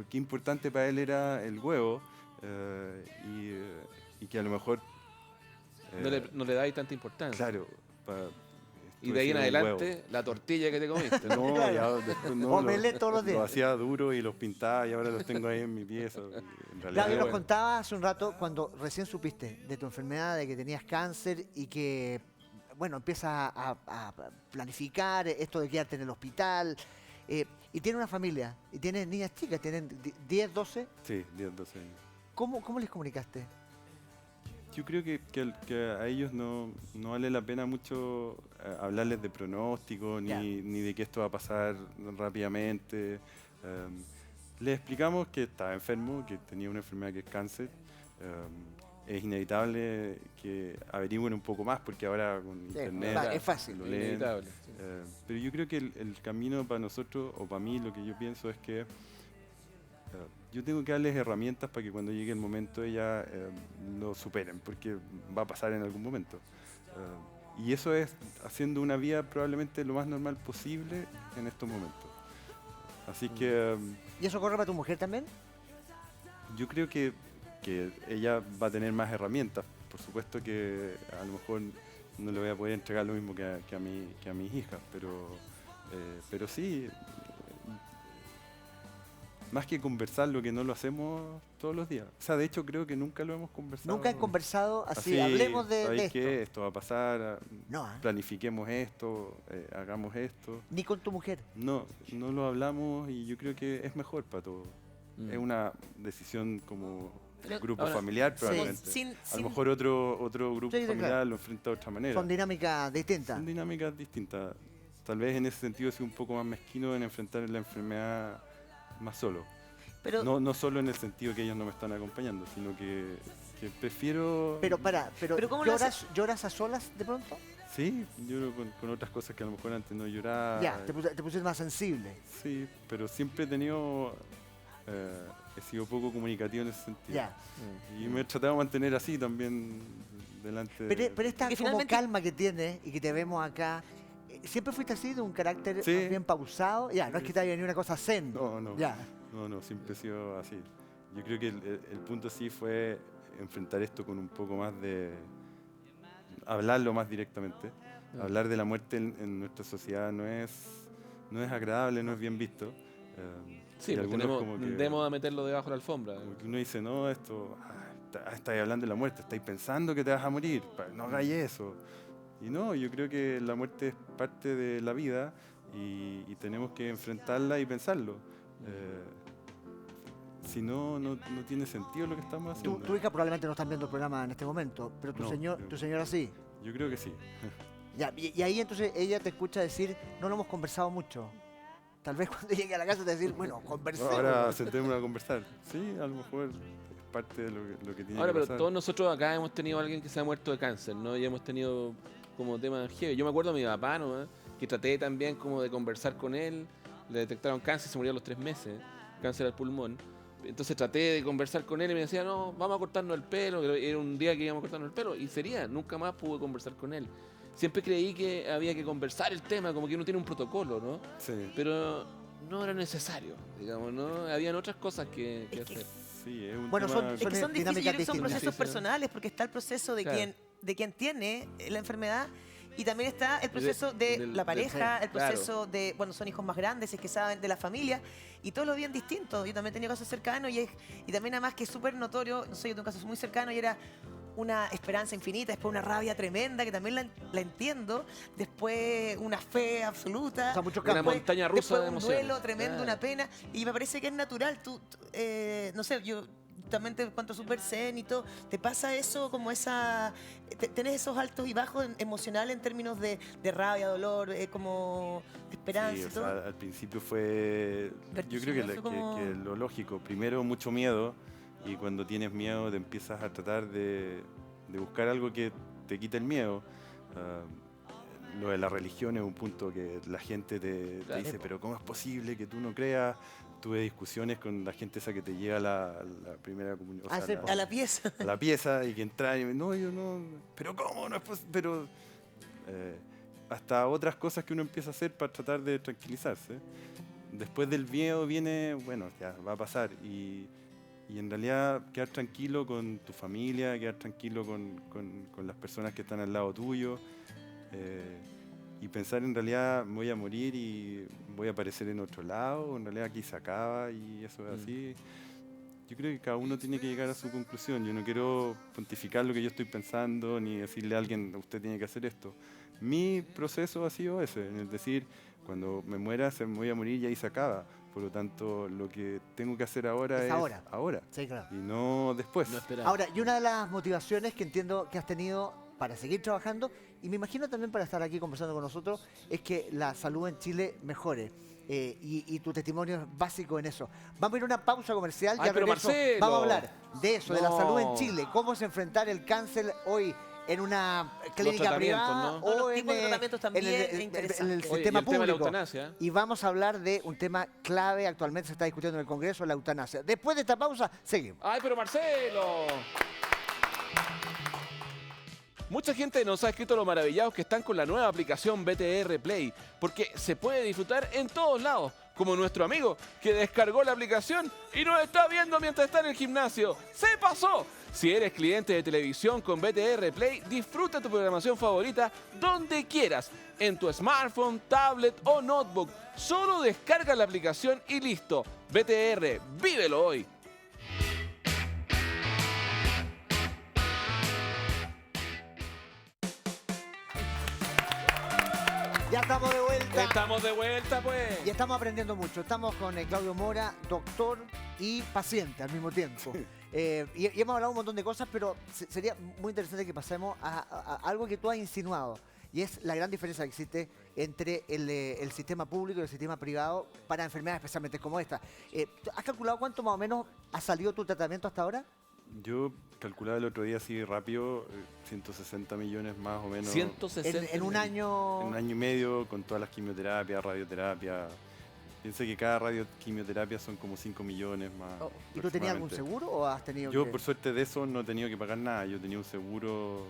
qué importante para él era el huevo y que a lo mejor... No le dais tanta importancia. Claro. Y de ahí en estuve haciendo un huevo. adelante, la tortilla que te comiste. ¿no? No, Claro. ya después no. Omelette todos los días. Lo hacía duro y los pintaba y ahora los tengo ahí en mi pieza. En realidad, Claudio, nos bueno. contaba hace un rato, cuando recién supiste de tu enfermedad, de que tenías cáncer y que, bueno, empiezas a planificar esto de quedarte en el hospital. Y tienes una familia, y tienes niñas chicas, tienen 10, 12. Sí, 10, 12 años. ¿Cómo les comunicaste? Yo creo que a ellos no vale la pena mucho hablarles de pronóstico Ya. ni de que esto va a pasar rápidamente. Les explicamos que estaba enfermo, que tenía una enfermedad que es cáncer. Es inevitable que averigüen un poco más porque ahora con internet es fácil. lo leen. Inevitable. Sí. Pero yo creo que el camino para nosotros, o para mí, lo que yo pienso es que yo tengo que darles herramientas para que cuando llegue el momento ellas lo superen, porque va a pasar en algún momento. Y eso es haciendo una vida probablemente lo más normal posible en estos momentos. Así que ¿Y eso corre para tu mujer también? yo creo que ella va a tener más herramientas. Por supuesto que a lo mejor no le voy a poder entregar lo mismo que a mis hijas, pero sí, más que conversar, lo que no lo hacemos todos los días. O sea, de hecho creo que nunca lo hemos conversado. Nunca han conversado así, hablemos de ¿sabéis esto. qué? Esto va a pasar, No, ¿ah? planifiquemos esto, hagamos esto. Ni con tu mujer. No lo hablamos y yo creo que es mejor para todos. Mm. Es una decisión como Pero- grupo Ahora, familiar Sí, probablemente. sin- A lo mejor otro grupo Sí, sí, familiar claro. lo enfrenta de otra manera. Son dinámicas distintas. Son dinámicas distintas. Tal vez en ese sentido soy un poco más mezquino en enfrentar la enfermedad más solo. pero, No solo en el sentido que ellos no me están acompañando, sino que prefiero... Pero ¿cómo lo ¿lloras a solas de pronto? Sí, lloro con otras cosas que a lo mejor antes no lloraba. Ya, te pusiste más sensible. Sí, pero siempre he tenido... he sido poco comunicativo en ese sentido. Ya. Y me he tratado de mantener así también delante de... Pero esta Que como finalmente- calma que tienes y que te vemos acá, ¿siempre fuiste así, de un carácter Sí. más bien pausado? Ya, no es que te haya venido una cosa zen. No. Ya. No, siempre he sido así. Yo creo que el punto sí fue enfrentar esto con un poco más de... hablarlo más directamente. Hablar de la muerte en nuestra sociedad no es agradable, no es bien visto. Sí, y porque algunos como que- tendemos a meterlo debajo de la alfombra. Como que uno dice, no, esto, estáis hablando de la muerte, estáis pensando que te vas a morir, no hagáis eso. Y no, yo creo que la muerte es parte de la vida y tenemos que enfrentarla y pensarlo. Si no, no tiene sentido lo que estamos haciendo. Tu hija probablemente no está viendo el programa en este momento, pero No, tu señora sí. Yo creo que sí. Ya, y ahí entonces ella te escucha decir, no lo hemos conversado mucho. Tal vez cuando llegue a la casa te decir, bueno, conversemos. Ahora sentémonos a conversar. Sí, a lo mejor es parte de lo que tiene Ahora, que pero pasar. todos nosotros acá hemos tenido a alguien que se ha muerto de cáncer, ¿no? Y hemos tenido como tema heavy. Yo me acuerdo de mi papá, ¿no? Que traté también como de conversar con él. Le detectaron cáncer, se murió a los 3 meses, cáncer al pulmón. Entonces traté de conversar con él y me decía, no, vamos a cortarnos el pelo. Era un día que íbamos a cortarnos el pelo y sería, nunca más pude conversar con él. Siempre creí que había que conversar el tema, como que uno tiene un protocolo, ¿no? Sí. Pero no era necesario, digamos, ¿no? Habían otras cosas que Es que- hacer. Sí, es un Bueno, tema... Es que son difíciles, dinámicas yo creo que son distintas. procesos Sí, sí. personales, porque está el proceso de, Claro. quien tiene la enfermedad y también está el proceso de del- la pareja, el claro. proceso de, bueno, son hijos más grandes, es que saben, de la familia, y todos lo bien distintos. Yo también he tenido casos cercanos y también además que es súper notorio, no sé, yo tengo un caso muy cercano y era una esperanza infinita, después una rabia tremenda, que también la entiendo, después una fe absoluta. O sea, muchos Una campos. montaña rusa Después de un emociones. duelo tremendo, Claro. una pena. Y me parece que es natural. No sé, yo también te cuento súper zen y todo. ¿Te pasa eso como esa... ¿Tenés esos altos y bajos emocionales en términos de rabia, dolor, como esperanza Sí, y o todo? sea, al principio fue... Yo creo Vertiginoso como- que lo lógico. Primero mucho miedo y cuando tienes miedo te empiezas a tratar de buscar algo que te quite el miedo. Lo de la religión es un punto que la gente te Claro. dice, pero ¿cómo es posible que tú no creas? Tuve discusiones con la gente esa que te lleva a la primera comunión. Ah, sí, A la pieza. A la pieza y que entra y no, yo no, pero ¿cómo? No es pero hasta otras cosas que uno empieza a hacer para tratar de tranquilizarse. Después del miedo viene, bueno, ya va a pasar y en realidad quedar tranquilo con tu familia, quedar tranquilo con las personas que están al lado tuyo y pensar en realidad me voy a morir y voy a aparecer en otro lado, o en realidad aquí se acaba y eso es así. Yo creo que cada uno tiene que llegar a su conclusión. Yo no quiero pontificar lo que yo estoy pensando ni decirle a alguien, usted tiene que hacer esto. Mi proceso ha sido ese, en el decir, cuando me muera, me voy a morir y ahí se acaba. Por lo tanto, lo que tengo que hacer ahora Es es ahora. Sí, claro. y no después. No esperaba. Ahora, y una de las motivaciones que entiendo que has tenido para seguir trabajando, y me imagino también para estar aquí conversando con nosotros, es que la salud en Chile mejore. Y tu testimonio es básico en eso. Vamos a ir a una pausa comercial y Ay, al pero regreso Marcelo. vamos a hablar de eso, de la No. salud en Chile, cómo se enfrentar el cáncer hoy en una clínica tratamientos, privada ¿no? Los o tipos de tratamientos también en es el interesante. Oye, y sistema el tema de la público. eutanasia. Y vamos a hablar de un tema clave, actualmente se está discutiendo en el Congreso, la eutanasia. Después de esta pausa, seguimos. ¡Ay, pero Marcelo! Mucha gente nos ha escrito lo maravillados que están con la nueva aplicación BTR Play, porque se puede disfrutar en todos lados, como nuestro amigo que descargó la aplicación y nos está viendo mientras está en el gimnasio. ¡Se pasó! Si eres cliente de televisión con BTR Play, disfruta tu programación favorita donde quieras, en tu smartphone, tablet o notebook. Solo descarga la aplicación y listo. BTR, vívelo hoy. Ya estamos de vuelta. Estamos de vuelta, pues. Y estamos aprendiendo mucho. Estamos con Claudio Mora, doctor y paciente al mismo tiempo. Y hemos hablado un montón de cosas, pero sería muy interesante que pasemos a algo que tú has insinuado. Y es la gran diferencia que existe entre el sistema público y el sistema privado para enfermedades especialmente como esta. ¿Has calculado cuánto más o menos ha salido tu tratamiento hasta ahora? Yo calculaba el otro día así rápido, 160 millones más o menos. 160. En un año... En un año y medio con todas las quimioterapias, radioterapia. Piensa que cada radioquimioterapia son como 5 millones más. Oh, ¿y tú tenías algún aproximadamente. seguro o has tenido Yo que...? por suerte de eso no he tenido que pagar nada. Yo tenía un seguro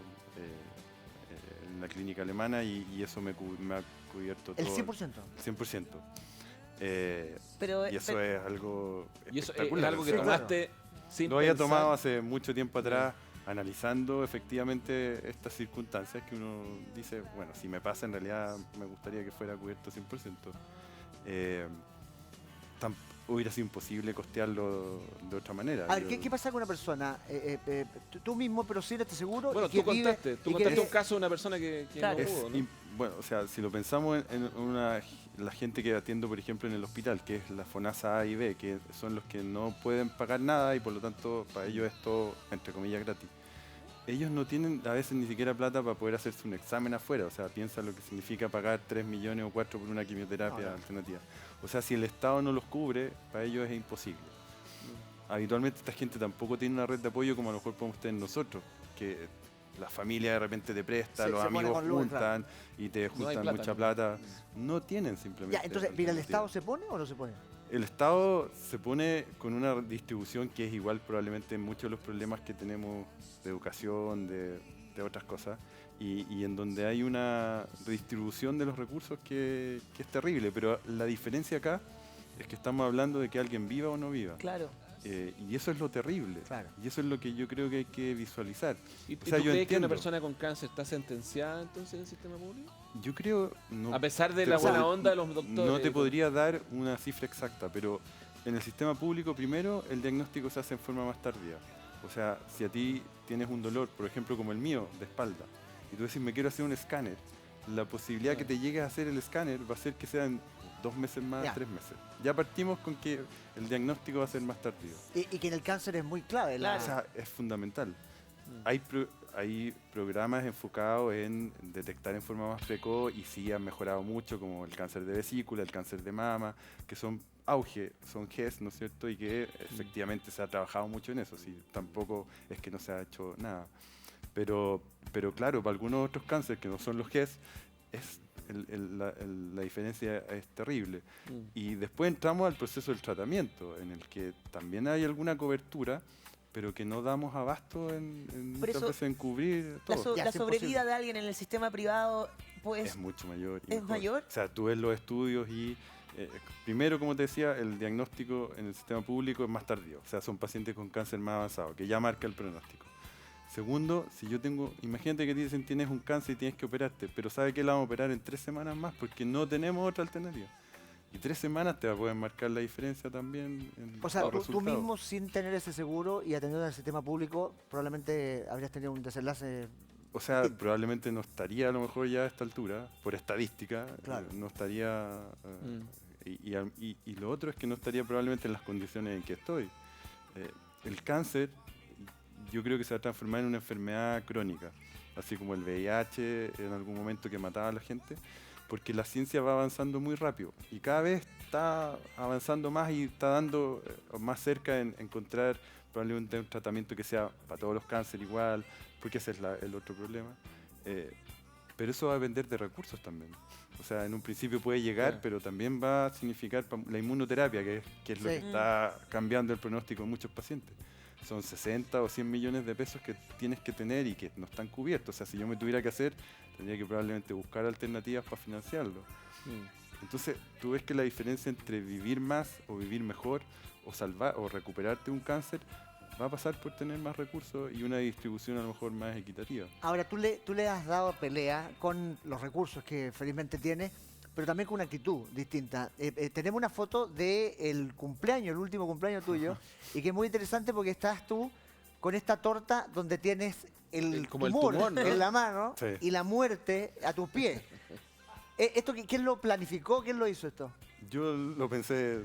en la clínica alemana y eso me ha cubierto ¿El todo. 100%? 100%. Pero, Y eso es algo Y eso es espectacular. algo que o sea, tomaste sin lo había pensar. tomado hace mucho tiempo atrás, analizando efectivamente estas circunstancias que uno dice, bueno, si me pasa en realidad me gustaría que fuera cubierto 100%. hubiera sido imposible costearlo de otra manera. A ver, ¿qué pasa con una persona? Tú mismo, pero sí eres seguro. Bueno, y que tú contaste vive- un caso de una persona que Claro. no Es pudo, ¿no? bueno, o sea, si lo pensamos la gente que atiendo, por ejemplo, en el hospital, que es la FONASA A y B, que son los que no pueden pagar nada y por lo tanto para ellos es todo, entre comillas, gratis. Ellos no tienen a veces ni siquiera plata para poder hacerse un examen afuera, o sea, piensa lo que significa pagar 3 millones o 4 por una quimioterapia alternativa. O sea, si el Estado no los cubre, para ellos es imposible. Habitualmente esta gente tampoco tiene una red de apoyo como a lo mejor podemos tener nosotros, que la familia de repente te presta, Se los pone amigos con luz, juntan y te juntan plata, mucha ¿no? plata. No tienen simplemente. Ya, entonces, mira, ¿el alternativa. Estado se pone o no se pone? El Estado se pone con una distribución que es igual probablemente en muchos de los problemas que tenemos de educación, de otras cosas, y en donde hay una redistribución de los recursos que es terrible, pero la diferencia acá es que estamos hablando de que alguien viva o no viva. Claro. Y eso es lo terrible, Claro. y eso es lo que yo creo que hay que visualizar. ¿Y O tú sea, yo crees que una entiendo. persona con cáncer está sentenciada entonces en el sistema público? Yo creo... No, A pesar de te la buena pod- onda de los doctores. No te podría dar una cifra exacta, pero en el sistema público primero el diagnóstico se hace en forma más tardía. O sea, si a ti tienes un dolor, por ejemplo como el mío, de espalda, y tú decís me quiero hacer un escáner, la posibilidad que te llegues a hacer el escáner va a ser que sean 2 meses más, Ya. 3 meses. Ya partimos con que el diagnóstico va a ser más tardío. Y que en el cáncer es muy clave. Claro. O sea, es fundamental. Hay programas enfocados en detectar en forma más precoz y sí han mejorado mucho, como el cáncer de vesícula, el cáncer de mama, que son auge, son GES, ¿no es cierto? Y que efectivamente se ha trabajado mucho en eso, sí, tampoco es que no se ha hecho nada. Pero claro, para algunos otros cánceres que no son los GES, es la diferencia es terrible. Y después entramos al proceso del tratamiento, en el que también hay alguna cobertura, pero que no damos abasto en Por muchas eso, veces en cubrir La, todo. Ya, la 100%. sobrevida de alguien en el sistema privado, pues, Es mucho mayor. y ¿es mejor. mayor? O sea, tú ves los estudios y primero, como te decía, el diagnóstico en el sistema público es más tardío. O sea, son pacientes con cáncer más avanzado, que ya marca el pronóstico. Segundo, si yo tengo, imagínate que te dicen tienes un cáncer y tienes que operarte, pero sabe que la vamos a operar en 3 semanas más porque no tenemos otra alternativa. Y 3 semanas te va a poder marcar la diferencia también en O sea, los tú resultados. mismo sin tener ese seguro y atendiendo en el sistema público, probablemente habrías tenido un desenlace. O sea, probablemente no estaría a lo mejor ya a esta altura, por estadística, Claro. no estaría... y lo otro es que no estaría probablemente en las condiciones en que estoy. El cáncer, yo creo que se va a transformar en una enfermedad crónica, así como el VIH en algún momento que mataba a la gente, porque la ciencia va avanzando muy rápido y cada vez está avanzando más y está dando más cerca en encontrar probablemente un tratamiento que sea para todos los cánceres igual, porque ese es el otro problema. Pero eso va a depender de recursos también. O sea, en un principio puede llegar, Claro. pero también va a significar la inmunoterapia, que es lo Sí. que está cambiando el pronóstico de muchos pacientes. Son 60 o 100 millones de pesos que tienes que tener y que no están cubiertos. O sea, si yo me tuviera que hacer, tendría que probablemente buscar alternativas para financiarlo. Entonces, tú ves que la diferencia entre vivir más o vivir mejor o salvar o recuperarte de un cáncer va a pasar por tener más recursos y una distribución a lo mejor más equitativa. Ahora, tú le has dado pelea con los recursos que felizmente tienes, pero también con una actitud distinta. Tenemos una foto del cumpleaños, el último cumpleaños tuyo, y que es muy interesante porque estás tú con esta torta donde tienes el Como el tumor, tumor, ¿no? en la mano Sí. y la muerte a tus pies. ¿Esto quién lo planificó? ¿Quién lo hizo esto? Yo lo pensé,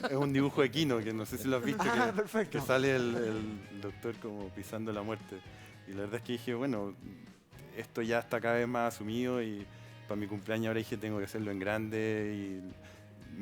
es un dibujo de Quino, que no sé si lo has visto, Ah, que, perfecto. que sale el doctor como pisando la muerte. Y la verdad es que dije, bueno, esto ya está cada vez más asumido y para mi cumpleaños ahora dije tengo que hacerlo en grande.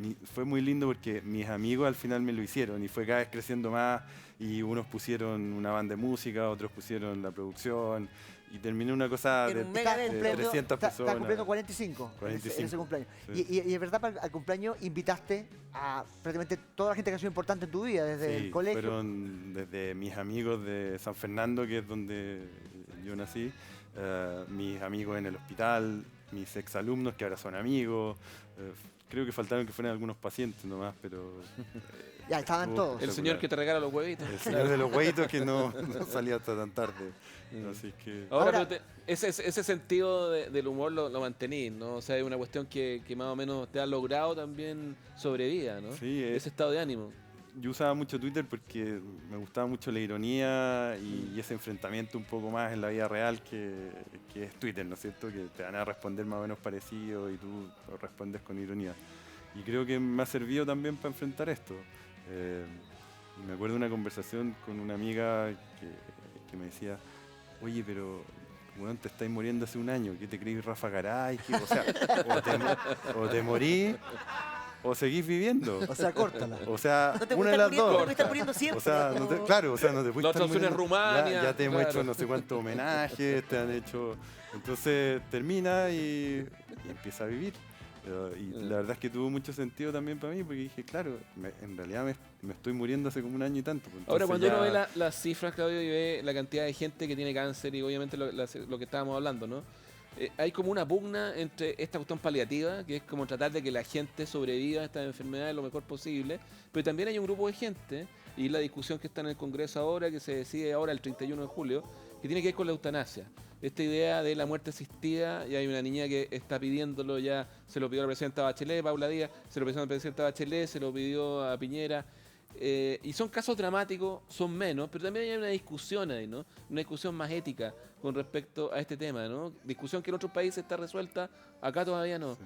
Y fue muy lindo porque mis amigos al final me lo hicieron y fue cada vez creciendo más y unos pusieron una banda de música, otros pusieron la producción y terminé una cosa Era de, un mega de evento. 300 Está personas. cumpliendo 45, en 45, ese cumpleaños. sí. Y es verdad, al cumpleaños invitaste a prácticamente toda la gente que ha sido importante en tu vida, desde Sí, el colegio. fueron desde mis amigos de San Fernando, que es donde yo nací, mis amigos en el hospital, mis exalumnos que ahora son amigos. Creo que faltaron que fueran algunos pacientes nomás, pero Ya estaban Estuvo todos. El señor que te regala los huevitos. El señor de los huevitos que no salía hasta tan tarde. Así que... Ahora, pero ese sentido del humor lo mantenís, ¿no? O sea, es una cuestión que más o menos te ha logrado también sobrevida, ¿no? Sí, Ese estado de ánimo. yo usaba mucho Twitter porque me gustaba mucho la ironía y ese enfrentamiento un poco más en la vida real que es Twitter, ¿no es cierto? Que te van a responder más o menos parecido y tú respondes con ironía. Y creo que me ha servido también para enfrentar esto. Y me acuerdo de una conversación con una amiga que me decía, oye, pero bueno, te estáis muriendo hace un año, ¿qué te crees, Rafa Garay? O sea, o te morís o seguís viviendo. O sea, córtala. O sea, No te una de puedes las estar muriendo, dos. te puedes estar muriendo siempre. O sea, no te, claro, o sea, no te puedes La estar otra opción es muriendo. Rumania, Ya te hemos claro. hecho no sé cuántos homenajes, te han hecho... Entonces termina y empieza a vivir. Y la verdad es que tuvo mucho sentido también para mí, porque dije, claro, en realidad me estoy muriendo hace como un año y tanto. Pues, Ahora, entonces cuando uno ya- ve las cifras, Claudio, y ve la cantidad de gente que tiene cáncer y obviamente lo que estábamos hablando, ¿no? Hay como una pugna entre esta cuestión paliativa, que es como tratar de que la gente sobreviva a estas enfermedades lo mejor posible, pero también hay un grupo de gente, y la discusión que está en el Congreso ahora, que se decide ahora el 31 de julio, que tiene que ver con la eutanasia. Esta idea de la muerte asistida, y hay una niña que está pidiéndolo ya, se lo pidió a la presidenta Bachelet, Paula Díaz, se lo pidió a la presidenta Bachelet, se lo pidió a Piñera. Y son casos dramáticos, son menos, pero también hay una discusión ahí, ¿no? Una discusión más ética con respecto a este tema, ¿no? Discusión que en otros países está resuelta, acá todavía no.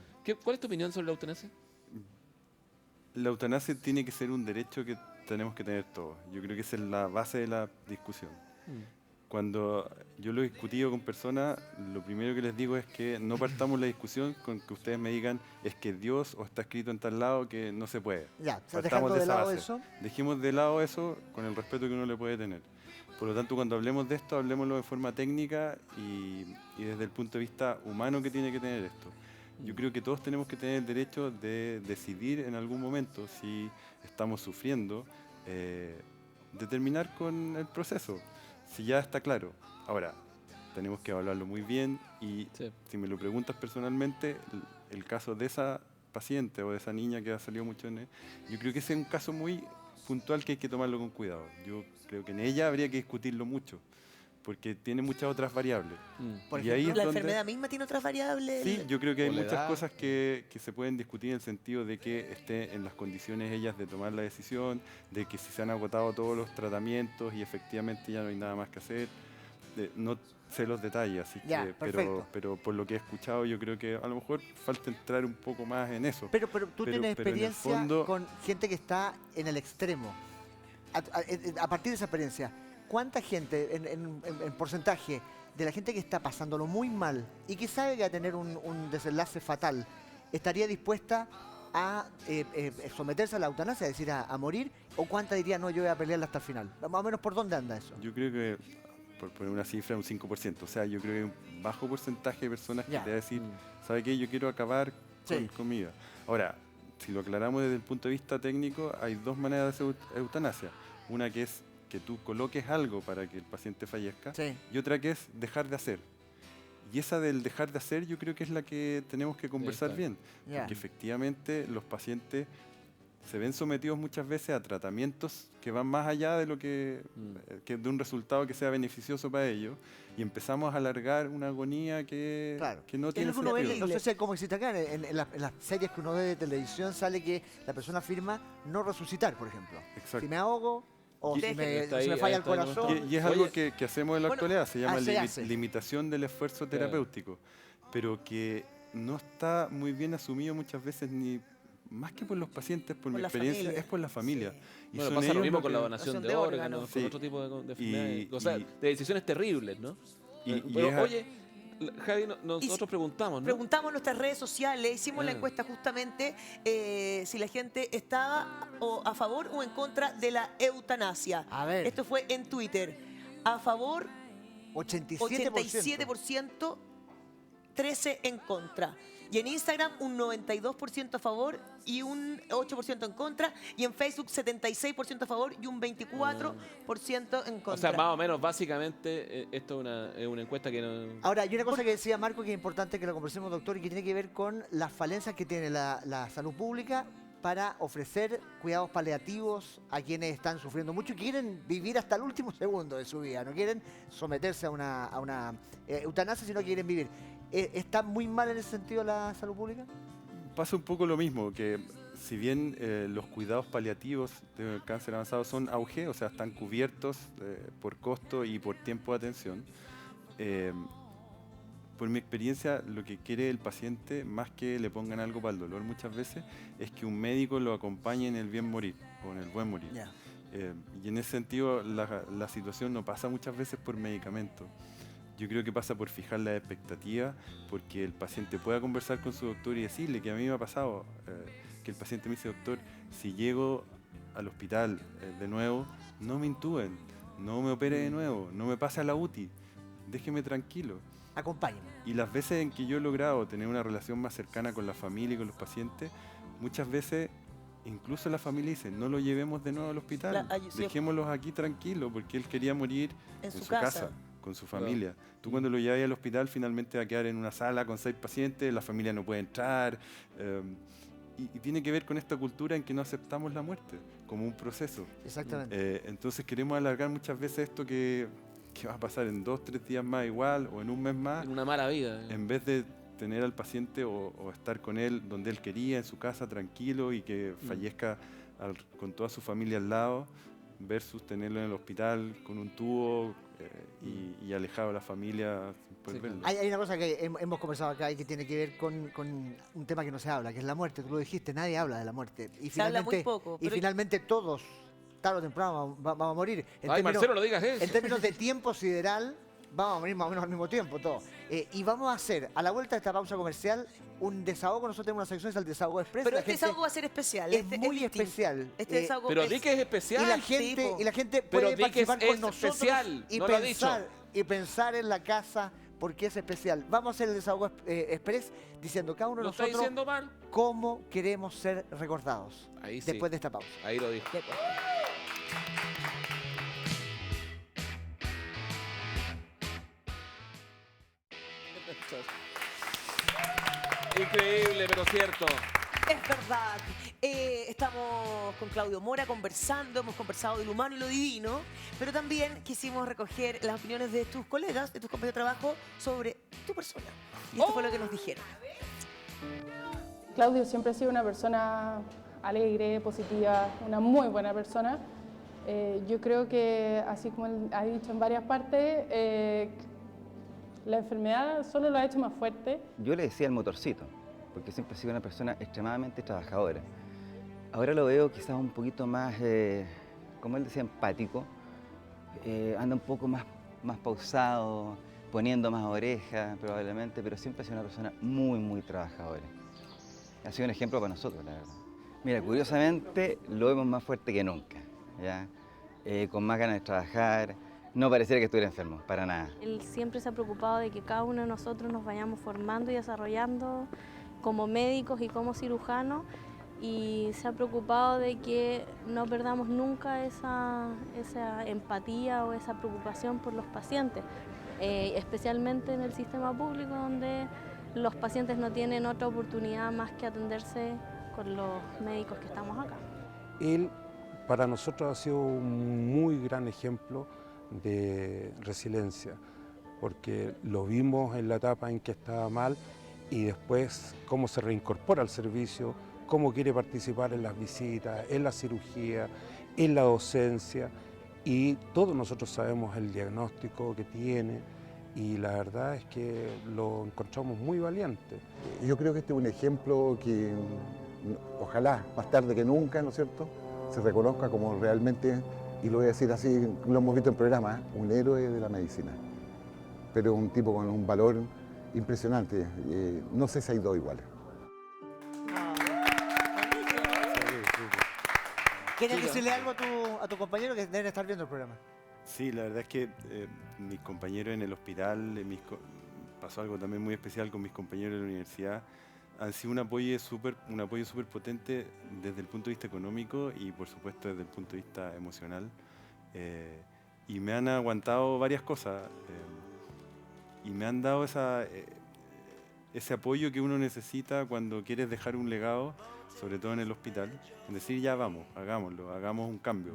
¿Cuál es tu opinión sobre la eutanasia? La eutanasia tiene que ser un derecho que tenemos que tener todos. Yo creo que esa es la base de la discusión. Cuando yo lo he discutido con personas, lo primero que les digo es que no partamos la discusión con que ustedes me digan es que Dios o está escrito en tal lado que no se puede. Ya, o sea, Partamos dejando de esa lado base. eso. Dejemos de lado eso con el respeto que uno le puede tener. Por lo tanto, cuando hablemos de esto, hablemoslo de forma técnica y desde el punto de vista humano que tiene que tener esto. Yo creo que todos tenemos que tener el derecho de decidir en algún momento si estamos sufriendo, de terminar con el proceso, si ya está claro. Ahora, tenemos que evaluarlo muy bien y Sí. si me lo preguntas personalmente, el caso de esa paciente o de esa niña que ha salido mucho yo creo que ese es un caso muy puntual que hay que tomarlo con cuidado. Yo creo que en ella habría que discutirlo mucho, porque tiene muchas otras variables. Por Y ahí ejemplo, es ¿La donde- enfermedad misma tiene otras variables? Sí, yo creo que hay O la muchas edad. cosas que se pueden discutir en el sentido de que esté en las condiciones ellas de tomar la decisión, de que si se han agotado todos los tratamientos y efectivamente ya no hay nada más que hacer. No sé los detalles, así Ya, que, perfecto. pero por lo que he escuchado yo creo que a lo mejor falta entrar un poco más en eso. Pero tú Pero- tienes pero en el experiencia fondo- con gente que está en el extremo. A partir de esa experiencia, ¿cuánta gente, en porcentaje, de la gente que está pasándolo muy mal y que sabe que va a tener un desenlace fatal, estaría dispuesta a someterse a la eutanasia, es decir, a morir? ¿O cuánta diría, no, yo voy a pelearla hasta el final? Más o menos, ¿por dónde anda eso? Yo creo que, por poner una cifra, un 5%. O sea, yo creo que hay un bajo porcentaje de personas que Ya. te va a decir, ¿sabe qué? Yo quiero acabar Sí. con mi vida. Ahora, si lo aclaramos desde el punto de vista técnico, hay dos maneras de hacer eutanasia. Una que es que tú coloques algo para que el paciente fallezca Sí. y otra que es dejar de hacer. Y esa del dejar de hacer yo creo que es la que tenemos que conversar está. bien. Ya. Porque efectivamente los pacientes se ven sometidos muchas veces a tratamientos que van más allá de lo que de un resultado que sea beneficioso para ellos y empezamos a alargar una agonía que, Claro. que no Es tiene lo que uno ve, sentido. no sé si cómo existe acá, en las series que uno ve de televisión sale que la persona afirma no resucitar, por ejemplo. Exacto. Si me ahogo o Y- si me, Está si me ahí, falla ahí el está corazón. Y es Oye, algo que hacemos en la bueno, actualidad, se llama se hace. limitación del esfuerzo terapéutico, pero que no está muy bien asumido muchas veces ni más que por los pacientes, por mi la experiencia, familia. es por la familia. Sí. Y Bueno, son pasa lo ellos mismo lo con la que- donación de de órganos, órganos. con Sí. otro tipo de enfermedades. Y- O sea, y- de decisiones terribles, ¿no? y Pero, es oye, Javi, nosotros preguntamos, ¿no? Preguntamos en nuestras redes sociales, hicimos la Ah. encuesta justamente si la gente estaba a favor o en contra de la eutanasia. A ver. Esto fue en Twitter. A favor, 87%. 87%, 13% en contra. Y en Instagram un 92% a favor y un 8% en contra. Y en Facebook 76% a favor y un 24% en contra. O sea, más o menos, básicamente, esto es una encuesta que no... Ahora, hay una cosa que decía Marco que es importante que lo conversemos, doctor, y que tiene que ver con las falencias que tiene la salud pública para ofrecer cuidados paliativos a quienes están sufriendo mucho y quieren vivir hasta el último segundo de su vida. No quieren someterse a una eutanasia, sino que quieren vivir. ¿Está muy mal en ese sentido la salud pública? Pasa un poco lo mismo, que si bien los cuidados paliativos de cáncer avanzado son auge, o sea, están cubiertos por costo y por tiempo de atención, por mi experiencia, lo que quiere el paciente, más que le pongan algo para el dolor muchas veces, es que un médico lo acompañe en el bien morir o en el buen morir. Ya. Y en ese sentido, la situación no pasa muchas veces por medicamento. Yo creo que pasa por fijar la expectativa, porque el paciente pueda conversar con su doctor y decirle que a mí me ha pasado, que el paciente me dice, doctor, si llego al hospital de nuevo, no me intuben, no me opere de nuevo, no me pase a la UTI, déjeme tranquilo. Acompáñenme. Y las veces en que yo he logrado tener una relación más cercana con la familia y con los pacientes, muchas veces incluso la familia dice, no lo llevemos de nuevo al hospital, dejémoslos aquí tranquilos, porque él quería morir en su casa, con su familia. Tú cuando lo llevas al hospital finalmente va a quedar en una sala con 6 pacientes, la familia no puede entrar, y tiene que ver con esta cultura en que no aceptamos la muerte como un proceso. Exactamente. Entonces queremos alargar muchas veces esto que va a pasar en 2, 3 días más igual o en un mes más. En una mala vida. En vez de tener al paciente o estar con él donde él quería, en su casa, tranquilo y que fallezca con toda su familia al lado, versus tenerlo en el hospital con un tubo y alejado de la familia sin poder verlo. Hay una cosa que hemos conversado acá y que tiene que ver con un tema que no se habla, que es la muerte. Tú lo dijiste, nadie habla de la muerte. Y Se habla muy poco. Y finalmente todos, tarde o temprano, vamos a morir. Marcelo, no digas eso. En términos de tiempo sideral, vamos a morir más o menos al mismo tiempo todos. Y vamos a hacer, a la vuelta de esta pausa comercial, un desahogo. Nosotros tenemos una sección, es el Desahogo Express. Pero este desahogo va a ser especial. Es muy especial. Desahogo pero di que es especial. Y la gente Pero puede di que participar es con nosotros especial, y, no lo ha dicho. y pensar en la casa porque es especial. Vamos a hacer el Desahogo Express diciendo cada uno de ¿Lo está nosotros diciendo mal? cómo queremos ser recordados Ahí sí. después de esta pausa. Ahí lo dijo. Increíble, pero cierto. Es verdad. Estamos con Claudio Mora conversando, hemos conversado de lo humano y lo divino, pero también quisimos recoger las opiniones de tus colegas, de tus compañeros de trabajo sobre tu persona. Y esto fue lo que nos dijeron. Claudio siempre ha sido una persona alegre, positiva, una muy buena persona. Yo creo que, así como él ha dicho en varias partes, la enfermedad solo lo ha hecho más fuerte. Yo le decía el motorcito, porque siempre ha sido una persona extremadamente trabajadora. Ahora lo veo quizás un poquito más, como él decía, empático. Anda un poco más pausado, poniendo más orejas probablemente, pero siempre ha sido una persona muy, muy trabajadora. Ha sido un ejemplo para nosotros, la verdad. Mira, curiosamente lo vemos más fuerte que nunca, ¿ya? Con más ganas de trabajar. No pareciera que estuviera enfermo, para nada. Él siempre se ha preocupado de que cada uno de nosotros nos vayamos formando y desarrollando como médicos y como cirujanos, y se ha preocupado de que no perdamos nunca esa empatía o esa preocupación por los pacientes, especialmente en el sistema público, donde los pacientes no tienen otra oportunidad más que atenderse con los médicos que estamos acá. Él para nosotros ha sido un muy gran ejemplo de resiliencia, porque lo vimos en la etapa en que estaba mal y después cómo se reincorpora al servicio, cómo quiere participar en las visitas, en la cirugía, en la docencia, y todos nosotros sabemos el diagnóstico que tiene y la verdad es que lo encontramos muy valiente. Yo creo que este es un ejemplo que ojalá más tarde que nunca, ¿no es cierto?, se reconozca como realmente, y lo voy a decir así, lo hemos visto en programas, un héroe de la medicina. Pero un tipo con un valor impresionante. No sé si hay dos iguales. ¿Quieres decirle algo a tu compañero que deben estar viendo el programa? Sí, la verdad es que mis compañeros en el hospital, pasó algo también muy especial con mis compañeros de la universidad, han sido un apoyo súper potente desde el punto de vista económico y por supuesto desde el punto de vista emocional. Y me han aguantado varias cosas y me han dado ese apoyo que uno necesita cuando quieres dejar un legado sobre todo en el hospital, en decir ya vamos, hagámoslo, hagamos un cambio.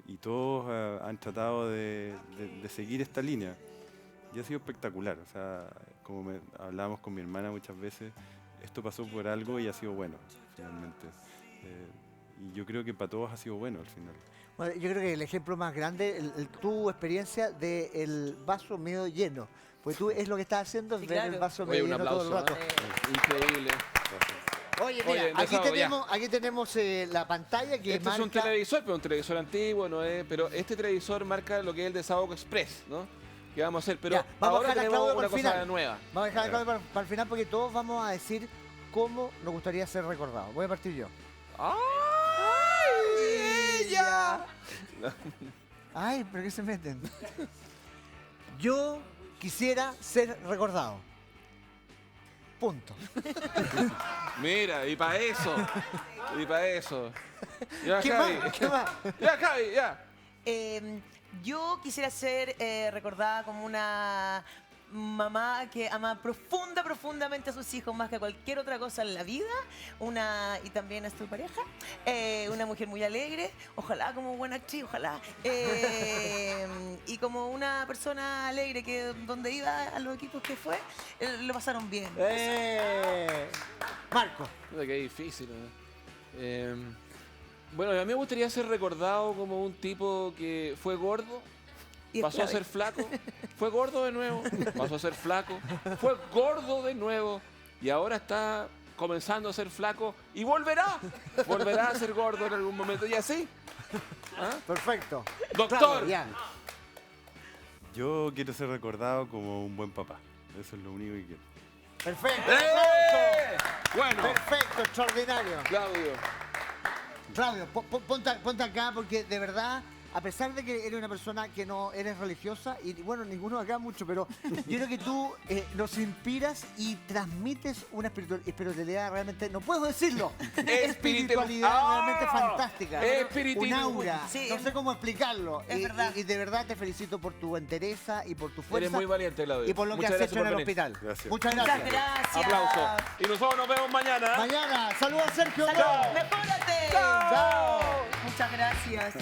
Y todos han tratado de seguir esta línea y ha sido espectacular. O sea, como hablábamos con mi hermana muchas veces, esto pasó por algo y ha sido bueno, finalmente. Y yo creo que para todos ha sido bueno al final. Bueno, yo creo que el ejemplo más grande, tu experiencia del vaso medio lleno. Pues tú es lo que estás haciendo, Sí, ver claro. el vaso Oye, medio un lleno todo el aplauso. rato. Increíble. Oye, mira, Oye, aquí tenemos la pantalla que Este es un marca... televisor, pero un televisor antiguo, no es, pero este televisor marca lo que es el Desahogo Express, ¿no? Que vamos a hacer, pero Ya, vamos a ahora dejar a tenemos Claudio una para el cosa final. nueva. Vamos a dejar acá para el final porque todos vamos a decir cómo nos gustaría ser recordados. Voy a partir yo. ¡Ay, ella! Ay, ¿pero qué se meten? Yo quisiera ser recordado. Punto. Mira, y para eso. Y para eso. Ya, ¿Qué Javi. más? ¿Qué más? Ya, Javi, ya. Yo quisiera ser recordada como una mamá que ama profundamente a sus hijos más que cualquier otra cosa en la vida, y también a su pareja, una mujer muy alegre, ojalá como buena actriz, ojalá, y como una persona alegre que donde iba a los equipos que fue, lo pasaron bien. Marco. Mira, qué difícil. Bueno, a mí me gustaría ser recordado como un tipo que fue gordo, Y pasó a esclavo. ser flaco, fue gordo de nuevo, pasó a ser flaco, fue gordo de nuevo y ahora está comenzando a ser flaco y volverá a ser gordo en algún momento y así. ¿Ah? Perfecto. Doctor. Claudio, ya. Yo quiero ser recordado como un buen papá. Eso es lo único que quiero. Perfecto. ¡Eh! Bueno, Perfecto, extraordinario. Claudio. Claudio, ponte acá porque de verdad, a pesar de que eres una persona que no eres religiosa, y bueno, ninguno acá mucho, pero yo creo que tú nos inspiras y transmites una espiritualidad realmente, no puedo decirlo, espiritualidad realmente fantástica. Un aura, Sí, no sé cómo explicarlo. es verdad. Y de verdad te felicito por tu entereza y por tu fuerza. Eres muy valiente, Claudio. Y por lo Muchas que has gracias hecho en por el venir. hospital. Gracias. Muchas Muchas gracias. gracias. Aplauso. Y nosotros nos vemos mañana. Mañana, saludos a Sergio. Salud, mejórate. Chao. Muchas gracias.